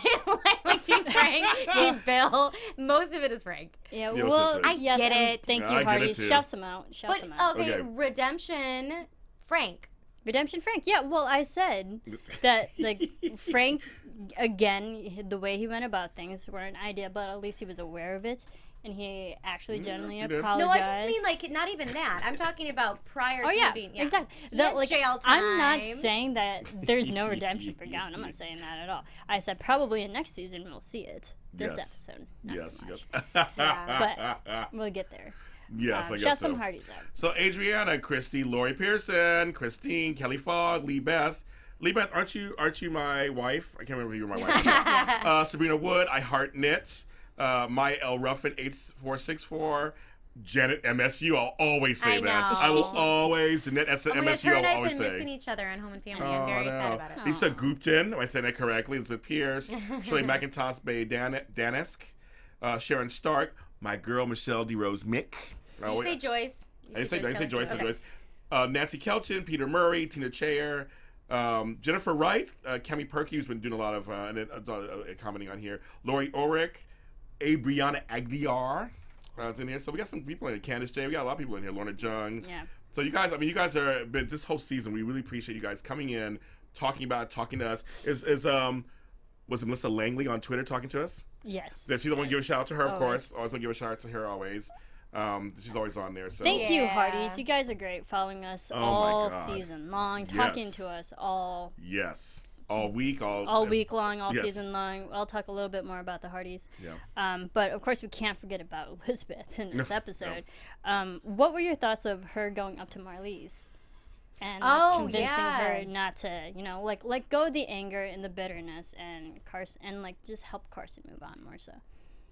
like Team Frank, Team Bill. Most of it is Frank. Yeah, Yeah, well, I yes, get and it. Thank Yeah, you, I get it Heartie. too. Shouts them out. But Shouts them out. okay, Okay. redemption, Frank. Redemption Frank. Yeah, well, I said that, like, Frank, again, the way he went about things were an idea, but at least he was aware of it, and he actually genuinely apologized. No, I just mean, like, not even that. I'm talking about prior to being, exactly. He had Like, jail time. I'm not saying that there's no redemption for Gowen. I'm not saying that at all. I said probably in next season we'll see it. This episode, not so much. But we'll get there. Yes, I guess shout so. some Hearties out. So Adriana, Christy, Lori Pearson, Christine, Kelly Fogg, Lee Beth. Lee Beth, aren't you my wife? I can't remember if you were my wife. Sabrina Wood, I Heart Knits. My L Ruffin 8464. Janet MSU, I'll always say that. I will always. Janette MSU, I'll always say. We've been missing each other in Home and Family. I was very sad about it. Lisa Gupton, am I saying that correctly? Elizabeth Pierce. Shirley McIntosh, Bay Danesk. Sharon Stark. My girl, Michelle DeRose Mick. Did you say Joyce? I say Joyce. Nancy Kelchin, Peter Murray, Tina Chayer, Jennifer Wright, Kemi Perky, who's been doing a lot of commenting on here. Lori Ulrich, Brianna Aguiar is in here. So we got some people in here. Candace J. We got a lot of people in here. Lorna Jung. Yeah. So you guys, you guys are been this whole season. We really appreciate you guys coming in, talking to us. Was it Melissa Langley on Twitter talking to us? Yes. She's the one to give a shout out to her, of course. Always want to give a shout out to her always. She's always on there. So. Thank you, Hearties. You guys are great, following us all season long, talking to us all. Yes. All week, all week long, all season long. I'll talk a little bit more about the Hearties. Yeah. But of course, we can't forget about Elizabeth in this episode. No. What were your thoughts of her going up to Marlies and convincing her not to, let go of the anger and the bitterness and Carson, and just help Carson move on more so?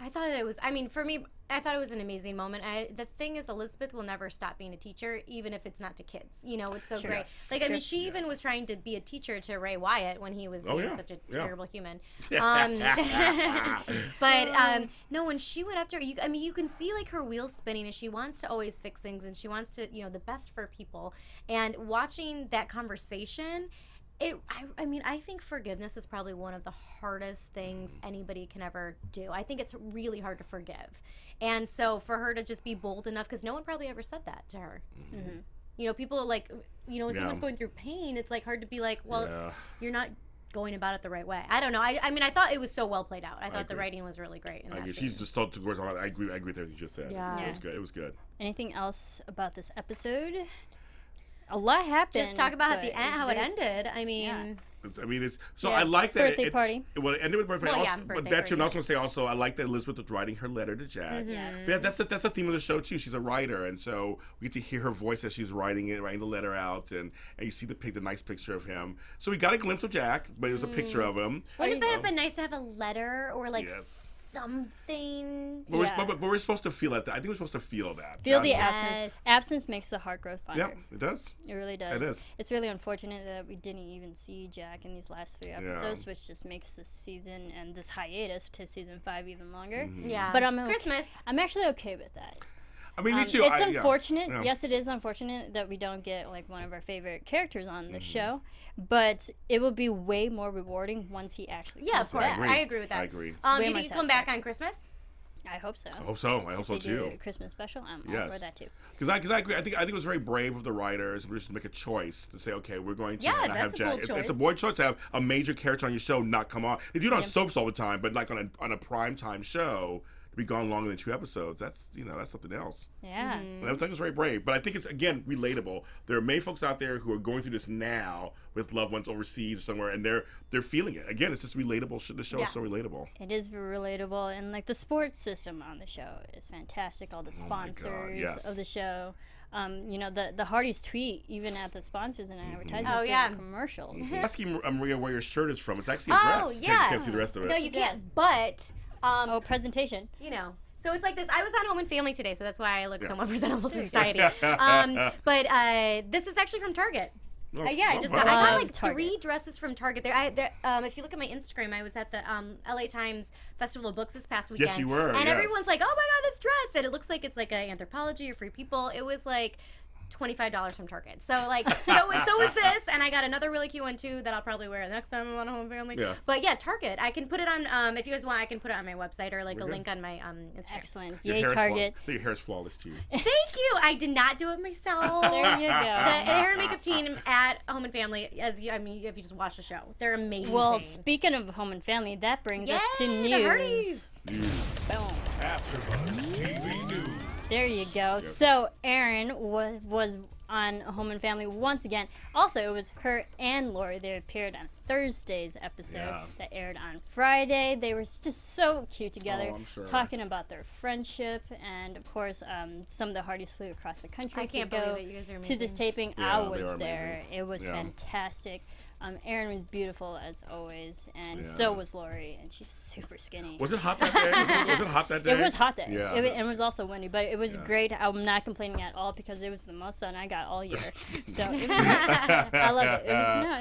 I thought it was, for me, I thought it was an amazing moment. The thing is, Elizabeth will never stop being a teacher, even if it's not to kids. It's so great. She even was trying to be a teacher to Ray Wyatt when he was being such a terrible human. But no, when she went up to her, you can see her wheels spinning, and she wants to always fix things, and she wants to, the best for people. And watching that conversation, I think forgiveness is probably one of the hardest things anybody can ever do. I think it's really hard to forgive. And so for her to just be bold enough, because no one probably ever said that to her. Mm-hmm. People when someone's going through pain, it's hard to be you're not going about it the right way. I don't know. I thought it was so well played out. I thought the writing was really great. She's just told to words. I agree with everything you just said. Yeah. It was good. Anything else about this episode? A lot happened. Just talk about how it ended. I like that birthday party. Well, it ended with birthday party. But that too, and I was going to say also, I like that Elizabeth was writing her letter to Jack. Mm-hmm. Yes. That's the theme of the show too. She's a writer, and so we get to hear her voice as she's writing the letter out, and you see the nice picture of him. So we got a glimpse of Jack, but it was a picture of him. Wouldn't it have been nice to have a letter or something? But we're supposed to feel it. I think we're supposed to feel that. Feel the absence. Absence makes the heart grow fonder. Yep, it does. It really does. It is. It's really unfortunate that we didn't even see Jack in these last 3 episodes, which just makes this season and this hiatus to season 5 even longer. Mm-hmm. Yeah. But Christmas. I'm actually okay with that. Me too. It's unfortunate. Yeah. Yes, it is unfortunate that we don't get one of our favorite characters on the show, but it will be way more rewarding once he actually comes of course. back. I agree with that. I agree. Do you think he'll come back on Christmas? I hope so. I hope so if they too. Do a Christmas special. I'm all for that too. Because I agree. I think it was very brave of the writers to make a choice to say, okay, we're going to not have Jack. It's a bold choice to have a major character on your show not come on. They do it on soaps all the time, but on a primetime show, to be gone longer than 2 episodes, that's something else. Yeah. Mm-hmm. I think it's very brave, but I think it's again relatable. There are many folks out there who are going through this now with loved ones overseas or somewhere, and they're feeling it. Again, it's just relatable. The show is so relatable. It is relatable, and the sports system on the show is fantastic. All the sponsors of the show. The Hearties tweet even at the sponsors and advertisements commercials. Asking Maria where your shirt is from. It's actually a dress. You can't see the rest of it. No, you can't. But presentation. So it's like this. I was on Home and Family today, so that's why I look somewhat presentable to society. But this is actually from Target. I got 3 dresses from Target. If you look at my Instagram, I was at the LA Times Festival of Books this past weekend. Yes, you were. And everyone's like, "Oh my God, this dress!" And it looks like it's an Anthropology or Free People. It was $25 from Target. So so is this, and I got another really cute one too that I'll probably wear the next time I'm on Home and Family. Yeah. But yeah, Target. I can put it on. If you guys want, I can put it on my website or like a link on my Instagram. Excellent. Your Yay, hair is Target. So your hair is flawless too. Thank you. I did not do it myself. There you The go. hair and makeup team at Home and Family, if you just watch the show, they're amazing. Well, speaking of Home and Family, that brings us to Yay, news. the Hearties. Boom. AfterBuzz TV News. There you go. So Erin was on Home and Family once again. Also, it was her and Lori. They appeared on Thursday's episode that aired on Friday. They were just so cute together, I'm sure. talking about their friendship, and of course, some of the Hearties flew across the country I can't to go believe it. You guys are to amazing. this taping. Yeah, I they was are there. amazing. It was Yeah. fantastic. Erin was beautiful as always, and Yeah. so was Lori, and she's super skinny. Was it hot that day? Was it hot that day? It was hot there. Yeah. It was also windy, but it was Yeah. great. I'm not complaining at all because it was the most sun I got all year. So it was I love it.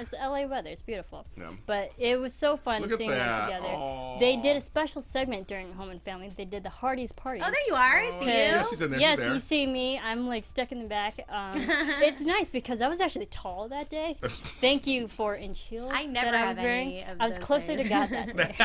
It's LA weather. It's beautiful. Yeah. But it was so fun Look at seeing that. them together. Aw. They did a special segment during Home and Family. They did the Hearties party. Oh, there you are. I see you. Yeah, she's in there. Yes, she's there. you see me. I'm like stuck in the back. It's nice because I was actually tall that day. Thank you for inch heels. I never that I have was wearing. any of I was those closer days. to God that day.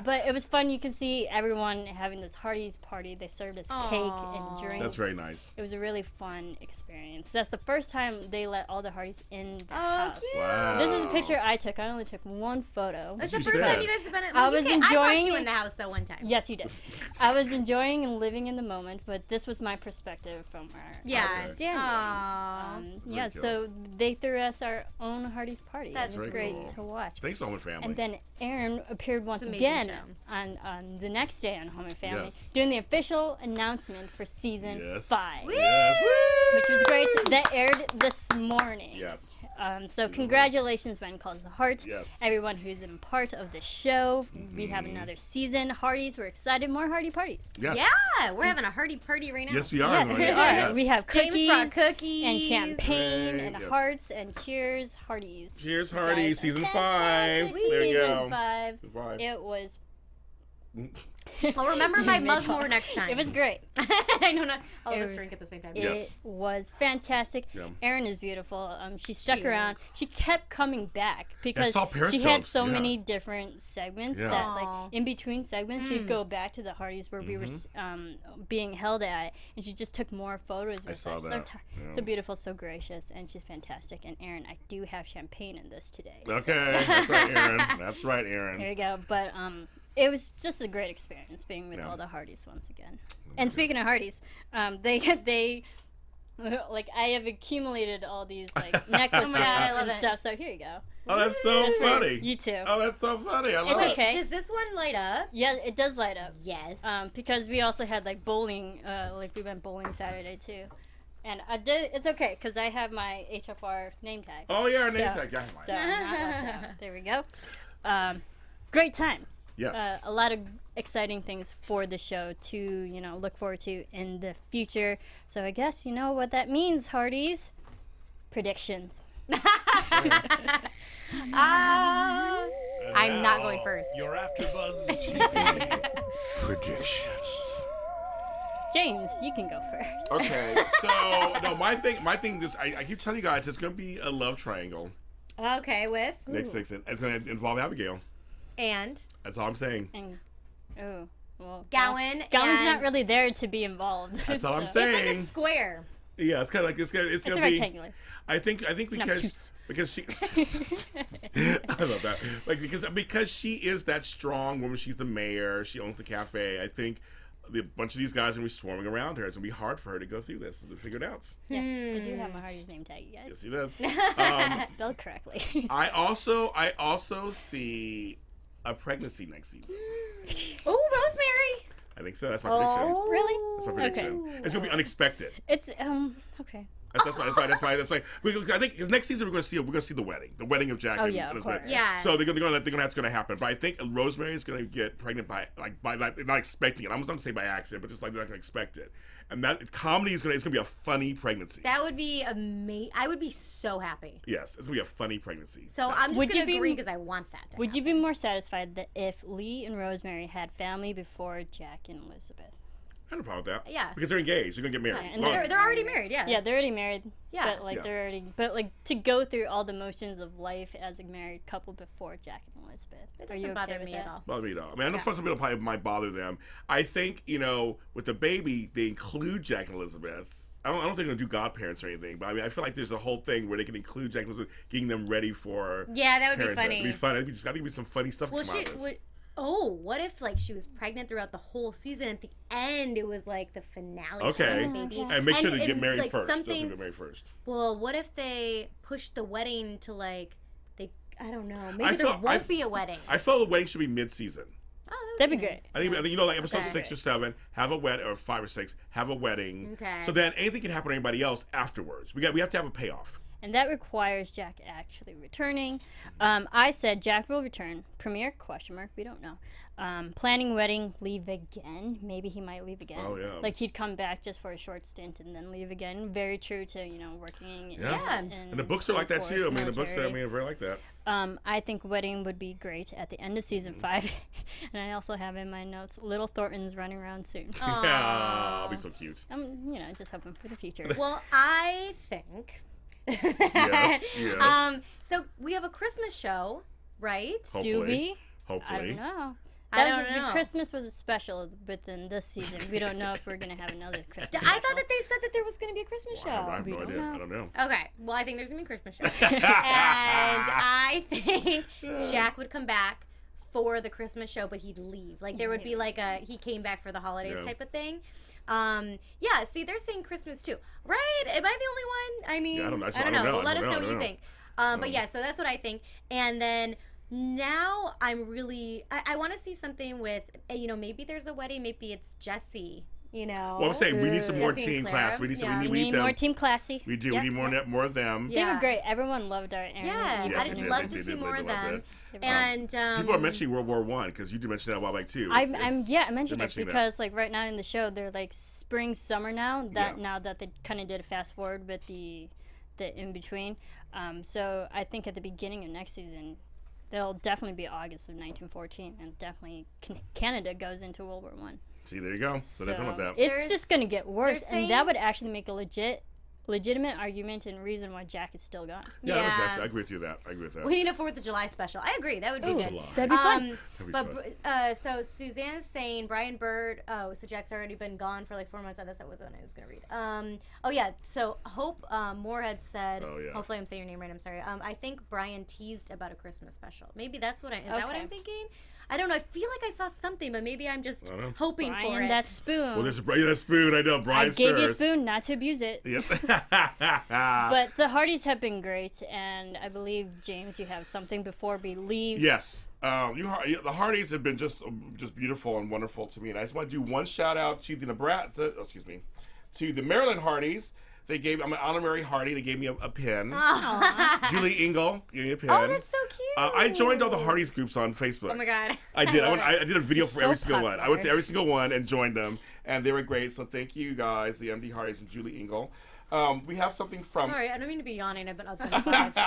But it was fun. You could see everyone having this Hearties party. They served us cake and drinks. That's very nice. It was a really fun experience. That's the first time they let all the Hearties in the Oh, house. cute. Wow. This is a picture I took. I only took one photo. It's you the first said. time you guys have been at. I Well, was I watched enjoying you it. in the house though one time. Yes, you did. I was enjoying and living in the moment, but this was my perspective from our Yeah. standing. Aww. Yeah, Very cool. so they threw us our own Hearties party. That's It was Very great cool. to watch. Thanks, Home and Family. And then Erin appeared once It's an amazing again show. on the next day on Home and Family, Yes. doing the official announcement for season Yes. 5, Yes. which was great. That aired this morning. Yes. So congratulations, When Calls the Heart. Yes. Everyone who's been part of the show. We have another season. Hearties, we're excited. More Hearty parties. Yes. Yeah, we're having a hearty party right now. Yes, we are. Yes, we Yeah, are. yes. We have James brought cookies cookies and champagne Right, and yes. hearts and cheers, Hearties. Cheers, Guys Hearty. are Season fantastic. 5. There you Season go. 5. Season 5. It was. I'll remember my May mug talk. more next time. It was great. I know not. All of us It- drink at the same time. Yes. It was fantastic. Yeah. Erin is beautiful. She stuck She around. is. She kept coming back because saw she had Periscopes, so yeah. many different segments Yeah. that, Aw. like, in between segments, she'd go back to the Hearties where we were being held at, and she just took more photos with saw us. that. So, so beautiful, so gracious, and she's fantastic. And Erin, I do have champagne in this today. so- Okay. That's right, Erin. That's right, Erin. There you go. But it was just a great experience being with Yeah. all the Hearties once again. And speaking of Hearties, they like I have accumulated all these like necklaces God, I love and it. stuff. So here you go. Oh, that's so That's for funny. You too. Oh, that's so funny. I love It's it. okay. Does this one light up? Yeah, it does light up. Yes. Because we also had like bowling. Like we went bowling Saturday too. And I did. It's okay because I have my HFR name tag. Oh, yeah, our name So- tag. Yeah, So I'm not left out. There we go. Great time. yes. A lot of exciting things for the show to, look forward to in the future. So I guess you know what that means, Hearties. Predictions. I'm not going first. Your AfterBuzz TV predictions. James, you can go first. Okay, so no, my thing is I keep telling you guys it's gonna be a love triangle Okay, with next season. It's gonna involve Abigail. and That's all I'm saying. And well, Gowen. Gowen's and not really there to be involved. That's all I'm so- saying. It's like a square. Yeah, it's kind of like it's It's a gonna be. rectangular. I think an because obtuse. she. I love that. Like because she is that strong woman. She's the mayor. She owns the cafe. I think a bunch of these guys are gonna be swarming around her. It's gonna be hard for her to go through this and to figure it out. Yes, I do have my Hearties name tag, you guys. Yes, she does. Spelled correctly. I also see a pregnancy next season. Oh, Rosemary. I think so. That's my prediction. Really? That's my prediction. It's gonna be unexpected. It's okay. That's why. Because I think because next season we're gonna see the wedding of Jack. Oh, and yeah, of Elizabeth. course. Yeah. So they're gonna that's gonna happen. But I think Rosemary is gonna get pregnant by not expecting it. I'm not gonna say by accident, but just like they're not gonna expect it. And that comedy it's gonna be a funny pregnancy. That would be amazing. I would be so happy. Yes, it's gonna be a funny pregnancy. So Yes. I'm just Would gonna you be- agree because I want that. To Would you be more satisfied that if Lee and Rosemary had family before Jack and Elizabeth? I have no problem with that. Yeah. Because they're engaged. They're gonna get married. Yeah, and Well, They're already married. Yeah. Yeah, they're already married. Yeah. But like Yeah. they're already, but like to go through all the motions of life as a married couple before Jack and Elizabeth. That Are you doesn't okay bother with me that? at all. bother me at all. I mean, I know Yeah. some people probably might bother them. I think, with the baby, they include Jack and Elizabeth. I don't think they're going to do godparents or anything, but I mean, I feel like there's a whole thing where they can include Jack and Elizabeth, getting them ready for Yeah, that would be parenthood. funny. It'd be fun. It'd be just got to be some funny stuff Well, to come out of this. what if like she was pregnant throughout the whole season? At the end, it was like the finale. She Okay. had the baby. And make sure to get and, married like, first. Don't Something. get married first. Well, what if they push the wedding to like they? I don't know. I Maybe there thought- won't be a wedding. I felt the wedding should be mid-season. Oh, That'd be great. I think like episode Okay. 6 or 7, have a wedding, or 5 or 6, have a wedding. Okay. So then anything can happen to anybody else afterwards. We have to have a payoff. And that requires Jack actually returning. I said Jack will return. Premiere? ? We don't know. Planning wedding, leave again. Maybe he might leave again. Oh, yeah. Like he'd come back just for a short stint and then leave again. Very true to working. Yeah. in And the books are like that Air too. Force, I mean, the books military. are very like that. I think wedding would be great at the end of season 5. And I also have in my notes, little Thornton's running around soon. Yeah, I'll be so cute. I'm, just hoping for the future. Well, I think. Yes, yes. So we have a Christmas show, right? Hopefully. Do we? I Hopefully. don't know. I don't know. The Christmas was a special, but then this season we don't know if we're gonna have another Christmas. I thought that they said that there was going to be a Christmas I have show. no don't idea. know. I don't know. Okay, well, I think there's going to be a Christmas show. And I think Jack would come back for the Christmas show, but he'd leave. Like, there would be like he came back for the holidays Yeah. type of thing. Yeah, see, they're saying Christmas too. Right? Am I the only one? I mean, Yeah, I don't know. I don't know. But let I us don't know know. what you think. But yeah, so that's what I think. And then now I'm really, I want to see something with, maybe there's a wedding, maybe it's Jesse, Well, I'm saying we need some more Jesse and team Clara. class. We need some. Yeah. We We need need them. more Team Classy. We do. Yeah. We need more of them. They Yeah. were great. Everyone loved our Erin. Yeah, Yes, I'd they did. love They to did. see They more of loved them. it. And People are mentioning World War One because you did mention that a while back too. I It's- mentioned they're it mentioning that. because like right now in the show they're like spring summer now that Yeah. now that they kind of did a fast forward with the in between. So I think at the beginning of next season they'll definitely be August of 1914 and definitely Canada goes into World War One. See, there you go. So they're talking about that. It's There's- just gonna get worse, they're and that would actually make a legitimate argument and reason why Jack is still gone. Yeah, Yeah. I agree with you that. I agree with that. we need a 4th of July special. I agree. That would be good. July. That'd be fun. That'd be But so Suzanne's saying Brian Bird. Oh, so Jack's already been gone for like 4 months. Oh, that was what I was gonna read. Oh yeah. So Hope Moorhead said. Oh, yeah. Hopefully I'm saying your name right. I'm sorry. I think Brian teased about a Christmas special. Maybe that's what is that what Okay. I'm thinking? I don't know. I feel like I saw something, but maybe I'm just I don't know. hoping for Brian, it. that spoon. Well, there's that spoon. I know. I Brian gave you a stirs. spoon, not to abuse it. Yep. But the Hardys have been great, and I believe James, you have something before we leave. Yes. The Hardys have been just beautiful and wonderful to me, and I just want to do one shout out to to the Maryland Hardys. They gave I'm an honorary Hardy. They gave me a pin. Julie Engel gave me a pin. Oh, that's so cute. I joined all the Hardys groups on Facebook. Oh my god. I did. I did a video for So every single one. I went to popular. every single one and joined them, and they were great. So thank you guys, the MD Hardys and Julie Engel. We have something from. Sorry, I don't mean to be yawning. I've been up since 5.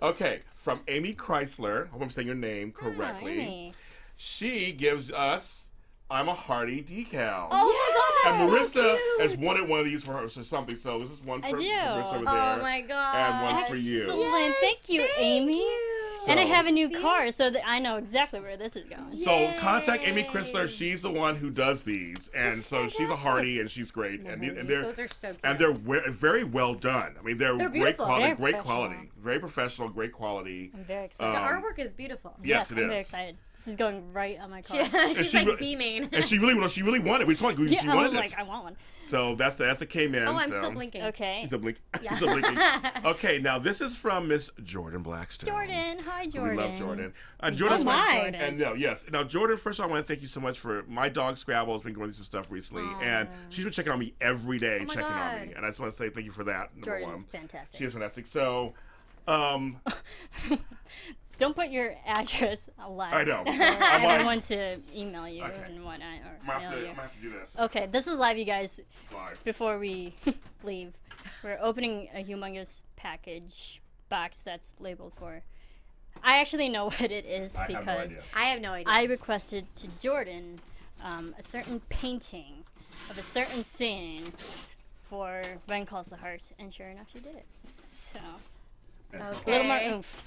Okay, from Amy Chrysler. I hope I'm saying your name correctly. Amy. She gives us I'm a Hardy decal. Oh my god, And that's so Marissa cute. has wanted one of these for her or something. So this is one for I do. Marissa over there. Oh my god. And one for you. Excellent. Thank you, Amy. You. And I So- have a new car, so that I know exactly where this is going. So contact Amy Yay. Chrysler. She's the one who does these, and so she's a Hardy, and she's great. And they're Those are so cute. and they're very well done. I mean, they're great beautiful. quality, Very great professional. quality, very professional, great quality. I'm very excited. the artwork is beautiful. Yes, it I'm is. very excited. This is going right on my car. She's she like re- beaming. And she really wanted. We told her she Yeah, I wanted was it. like, I want one. So that's it came in. Oh, I'm so. still blinking. Okay. He's a blink. Yeah. He's a blinking. Okay, now this is from Miss Jordan Blackstone. Jordan. Hi, Jordan. We love Jordan. Jordan's Oh, my. Jordan. And no, yes. Now, Jordan, first of all, I want to thank you so much for my dog Scrabble has been going through some stuff recently, and she's been checking on me every day, Oh my checking on me, God. and I just want to say thank you for that. Number Jordan's one. fantastic. She is fantastic. So, Don't put your address alive. I know. For I'm like, everyone to email you Okay. and whatnot. Or I'm gonna mail you. have to do this Okay, this is live, you guys. live. Before we leave, we're opening a humongous package box that's labeled for. I actually know what it is I have no because idea. I have no idea. I requested to Jordan a certain painting of a certain scene for Ben Calls the Heart, and sure enough, she did it. So, a little more oomph.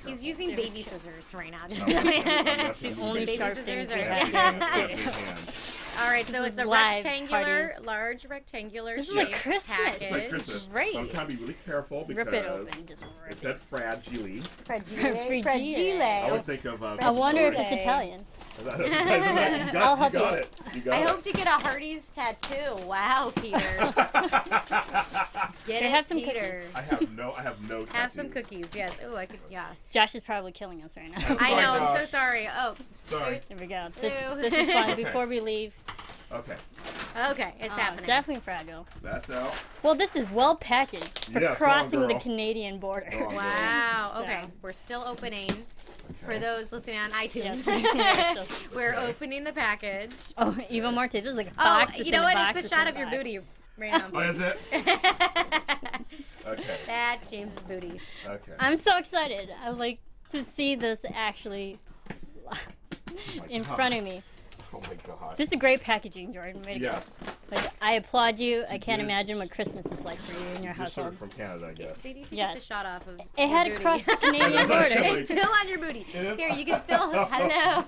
He's using baby scissors right now. The only baby sharp scissors things we are- have here in the studio. All right, so This it's is a live, rectangular, Hearties. large rectangular This is like shaped Christmas. package. It's like Christmas. Great. So I'm trying to be really careful because Rip it open, just it rip said fragile. Fragile. I always think of. I wonder if it's Fragile. Italian. you I'll got, help you got you. it. You got I it. hope to get a Hearties tattoo. Wow, Peter. Get Here, it, have some Peter. cookies. I have no. Have some tattoos. cookies. Yes. Oh, I could. Yeah. Josh is probably killing us right now. I know. I'm so Josh. sorry. Oh. Sorry. There we go. Ew. This is fun. Before we leave, Okay, Okay, it's oh, happening. definitely fragile. that's out. Well, this is well packaged for Yes, go on, crossing the girl. Canadian border. Go on. Wow. So- Okay, we're still opening. For Okay. those listening on iTunes, Yes. Yes. we're opening the package. Oh, even more tape. This is like a Oh, box. you know within a what? box It's the shot of within your a booty box. right now. Oh, is it? Okay. That's James's booty. Okay. I'm so excited. I would like to see this actually my in God. front of me. Oh my God. This is great packaging, Jordan. Way to Yes. go. Like, I applaud you. I can't did. imagine what Christmas is like for you and your You're sort household. of from Canada, I guess. They need to Yes. get the shot off of It your had to booty. cross the Canadian border. It's still on your booty. It is? Here, you can still. Hello.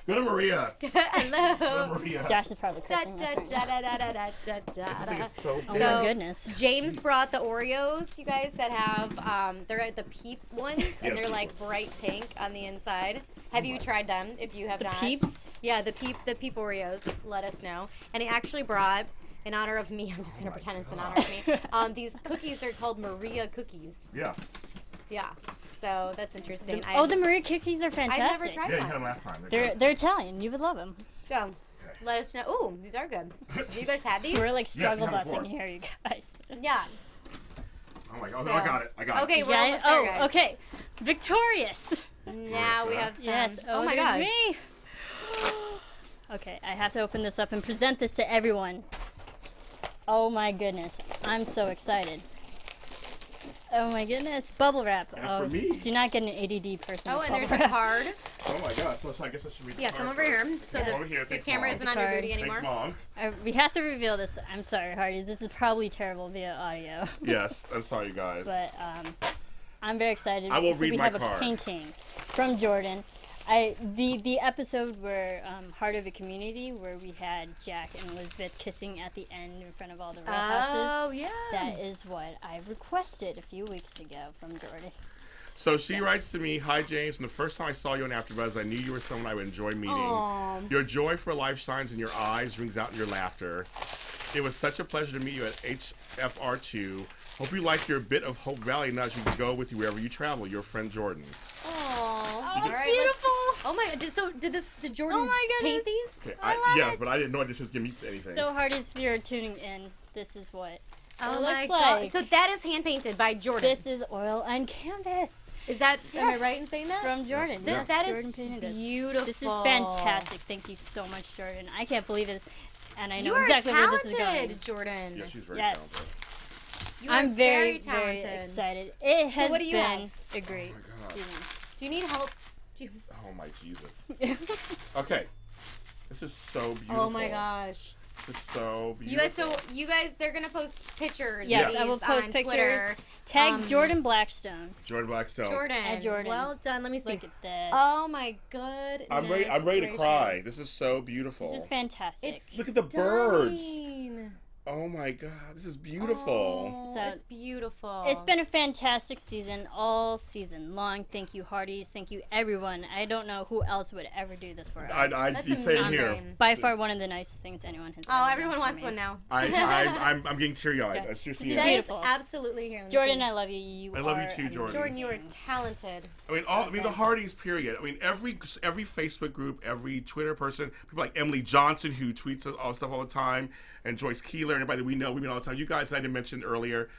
Go to Maria. Go to Hello. Maria. Josh is probably Da, cursing da, us da, right now. da, da, da, da, da, This thing da. is so Oh big. So- my goodness. James brought the Oreos, you guys, that have they're at the peep ones, and Yeah, they're like bright pink on the inside. Have you tried them? If you have The not, peeps? Yeah, the peep Oreos. Let us know. And he actually brought, in honor of me, I'm just gonna pretend it's in honor of me. These cookies are called Maria cookies. Yeah. Yeah. So that's interesting. Oh, the Maria cookies are fantastic. I've never tried Yeah, you had them. them last time. They're Italian. You would love them. Go. Let us know. Ooh, these are good. Do you guys have these? We're like struggle you have busing before. here, you guys. Yeah. Oh my God. So- Oh, I got it. I got Okay, it. we're Yeah, almost there, oh, guys. okay. Victorious. Now we have some. Yes. Oh my there's god. me. Okay, I have to open this up and present this to everyone. Oh my goodness, I'm so excited. Oh my goodness, bubble wrap. And Oh, for me. do not get an ADD person. Oh, with and bubble there's a wrap. card. Oh my God. So I guess I should read the Yeah, card come over first. here. So Yes. Over here. the Thanks, camera Mom. isn't on your Card. booty anymore. Thanks, Mom. We have to reveal this. I'm sorry, Hearties. This is probably terrible via audio, Yes. I'm sorry, you guys. but I'm very excited. I will because read we my have a card. painting from Jordan. The episode where Heart of a Community, where we had Jack and Elizabeth kissing at the end in front of all the real houses. Oh yeah. That is what I requested a few weeks ago from Jordan. So she writes to me, "Hi James, and the first time I saw you on AfterBuzz, I knew you were someone I would enjoy meeting. Aw. Your joy for life shines in your eyes, rings out in your laughter. It was such a pleasure to meet you at HFR2. Hope you like your bit of Hope Valley nudge you can go with you wherever you travel. Your friend Jordan." Oh, it's beautiful. Oh my! Did Jordan Oh my paint goodness. these? Okay, I love yeah, it. but I didn't know she was giving me anything. So Hearties, if you're tuning in, this is what Oh it my looks god! like. So that is hand painted by Jordan. This is oil on canvas Is that? Am I Yes. right in saying that? from Jordan. Yeah. Yes, That Jordan is painted it. beautiful. This is fantastic. Thank you so much, Jordan. I can't believe it. And I know You are exactly where this is going. talented, Jordan. yeah, she's very Yes. talented. You are I'm very, talented. very excited. It has what do you been have? a great Oh my God. season. Do you need help? Oh my Jesus. Okay. This is so beautiful. Oh my gosh! This is so beautiful. You guys, they're gonna post pictures. Yes, of I will these post on pictures. Twitter. Tag Jordan Blackstone. Jordan Blackstone. Jordan. At Jordan. Well done. Let me see. Look at this. Oh my goodness. I'm ready to cry. gracious. This is so beautiful. This is fantastic. It's Look at the birds. stunning. Oh my God, this is beautiful. Oh, So- it's beautiful. It's been a fantastic season, all season long. Thank you, Hearties. Thank you, everyone. I don't know who else would ever do this for us. I'd That's be saying amazing. here. By far, one of the nicest things anyone has. Oh, ever everyone done for wants me. one now. I'm getting teary-eyed. Okay. I seriously This am. That is beautiful. absolutely here. Let me Jordan, see. I love you. You I love you are too, Jordan. Jordan, you are amazing. talented. I mean, the Hearties. Period. I mean, every Facebook group, every Twitter person, people like Emily Johnson who tweets all stuff all the time, and Joyce Keeler, and everybody that we know, we meet all the time. You guys, I didn't mention earlier.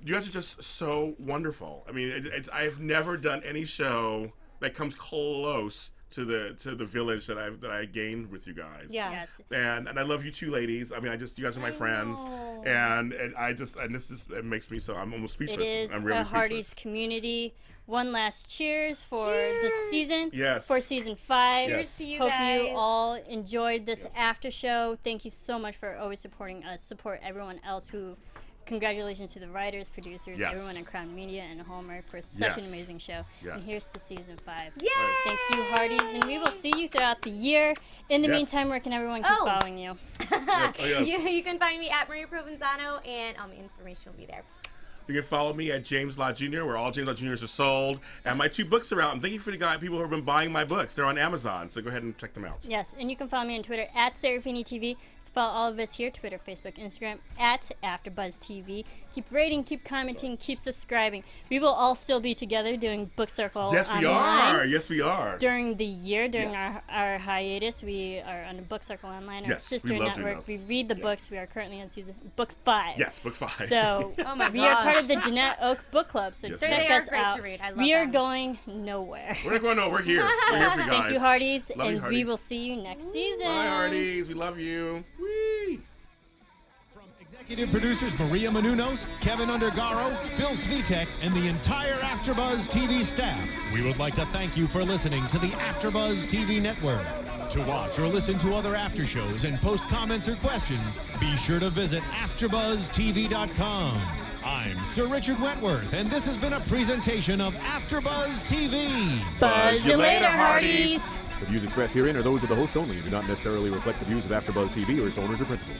You guys are just so wonderful. I mean, I've never done any show that comes close to the village that I gained with you guys. Yeah. Yes. And I love you two ladies. I mean, you guys are my friends, know. and it makes me so I'm almost speechless. It is I'm really a Hearties speechless. community. One last cheers for this season. Yes. For season 5. Cheers to you Hope guys. you all enjoyed this after show. Thank you so much for always supporting us. Support everyone else who. Congratulations to the writers, producers, Yes. everyone at Crown Media and Hallmark for such an Yes. amazing show. Yes. And here's to season 5. Yay! Thank you, Hearties, and we will see you throughout the year. In the Yes. meantime, where can everyone keep Oh. following you? Yes, oh, yes. You can find me at Maria Provenzano, and all my information will be there. You can follow me at James Lott Jr., where all James Lott Jr.'s are sold. And my 2 books are out. And thank you for the people who have been buying my books. They're on Amazon, so go ahead and check them out. Yes, and you can follow me on Twitter at Serafini TV. Follow all of us here, Twitter, Facebook, Instagram, at AfterBuzz TV. Keep rating, keep commenting, keep subscribing. We will all still be together doing Book Circle Yes, we online. are. Yes, we are. During the year, during Yes. our hiatus, we are on Book Circle Online, our Yes, sister we love doing network. those. We read the Yes. books. We are currently on book 5. Yes, book 5. So Oh my we are gosh. part of the Janette Oke book club. So Yes, check we They are us great out. to read. I love We are them. going nowhere. We're not going nowhere. We're here. We're here for you guys. Thank you, Hearties, Love you, and we Hearties. will see you next season. Bye, Hearties. We love you. Whee! From executive producers Maria Menounos, Kevin Undergaro, Phil Svitek, and the entire AfterBuzz TV staff, we would like to thank you for listening to the AfterBuzz TV network. To watch or listen to other after shows and post comments or questions, be sure to visit AfterBuzzTV.com. I'm Sir Richard Wentworth, and this has been a presentation of AfterBuzz TV. Buzz you later, Hearties. The views expressed herein are those of the hosts only and do not necessarily reflect the views of AfterBuzz TV or its owners or principals.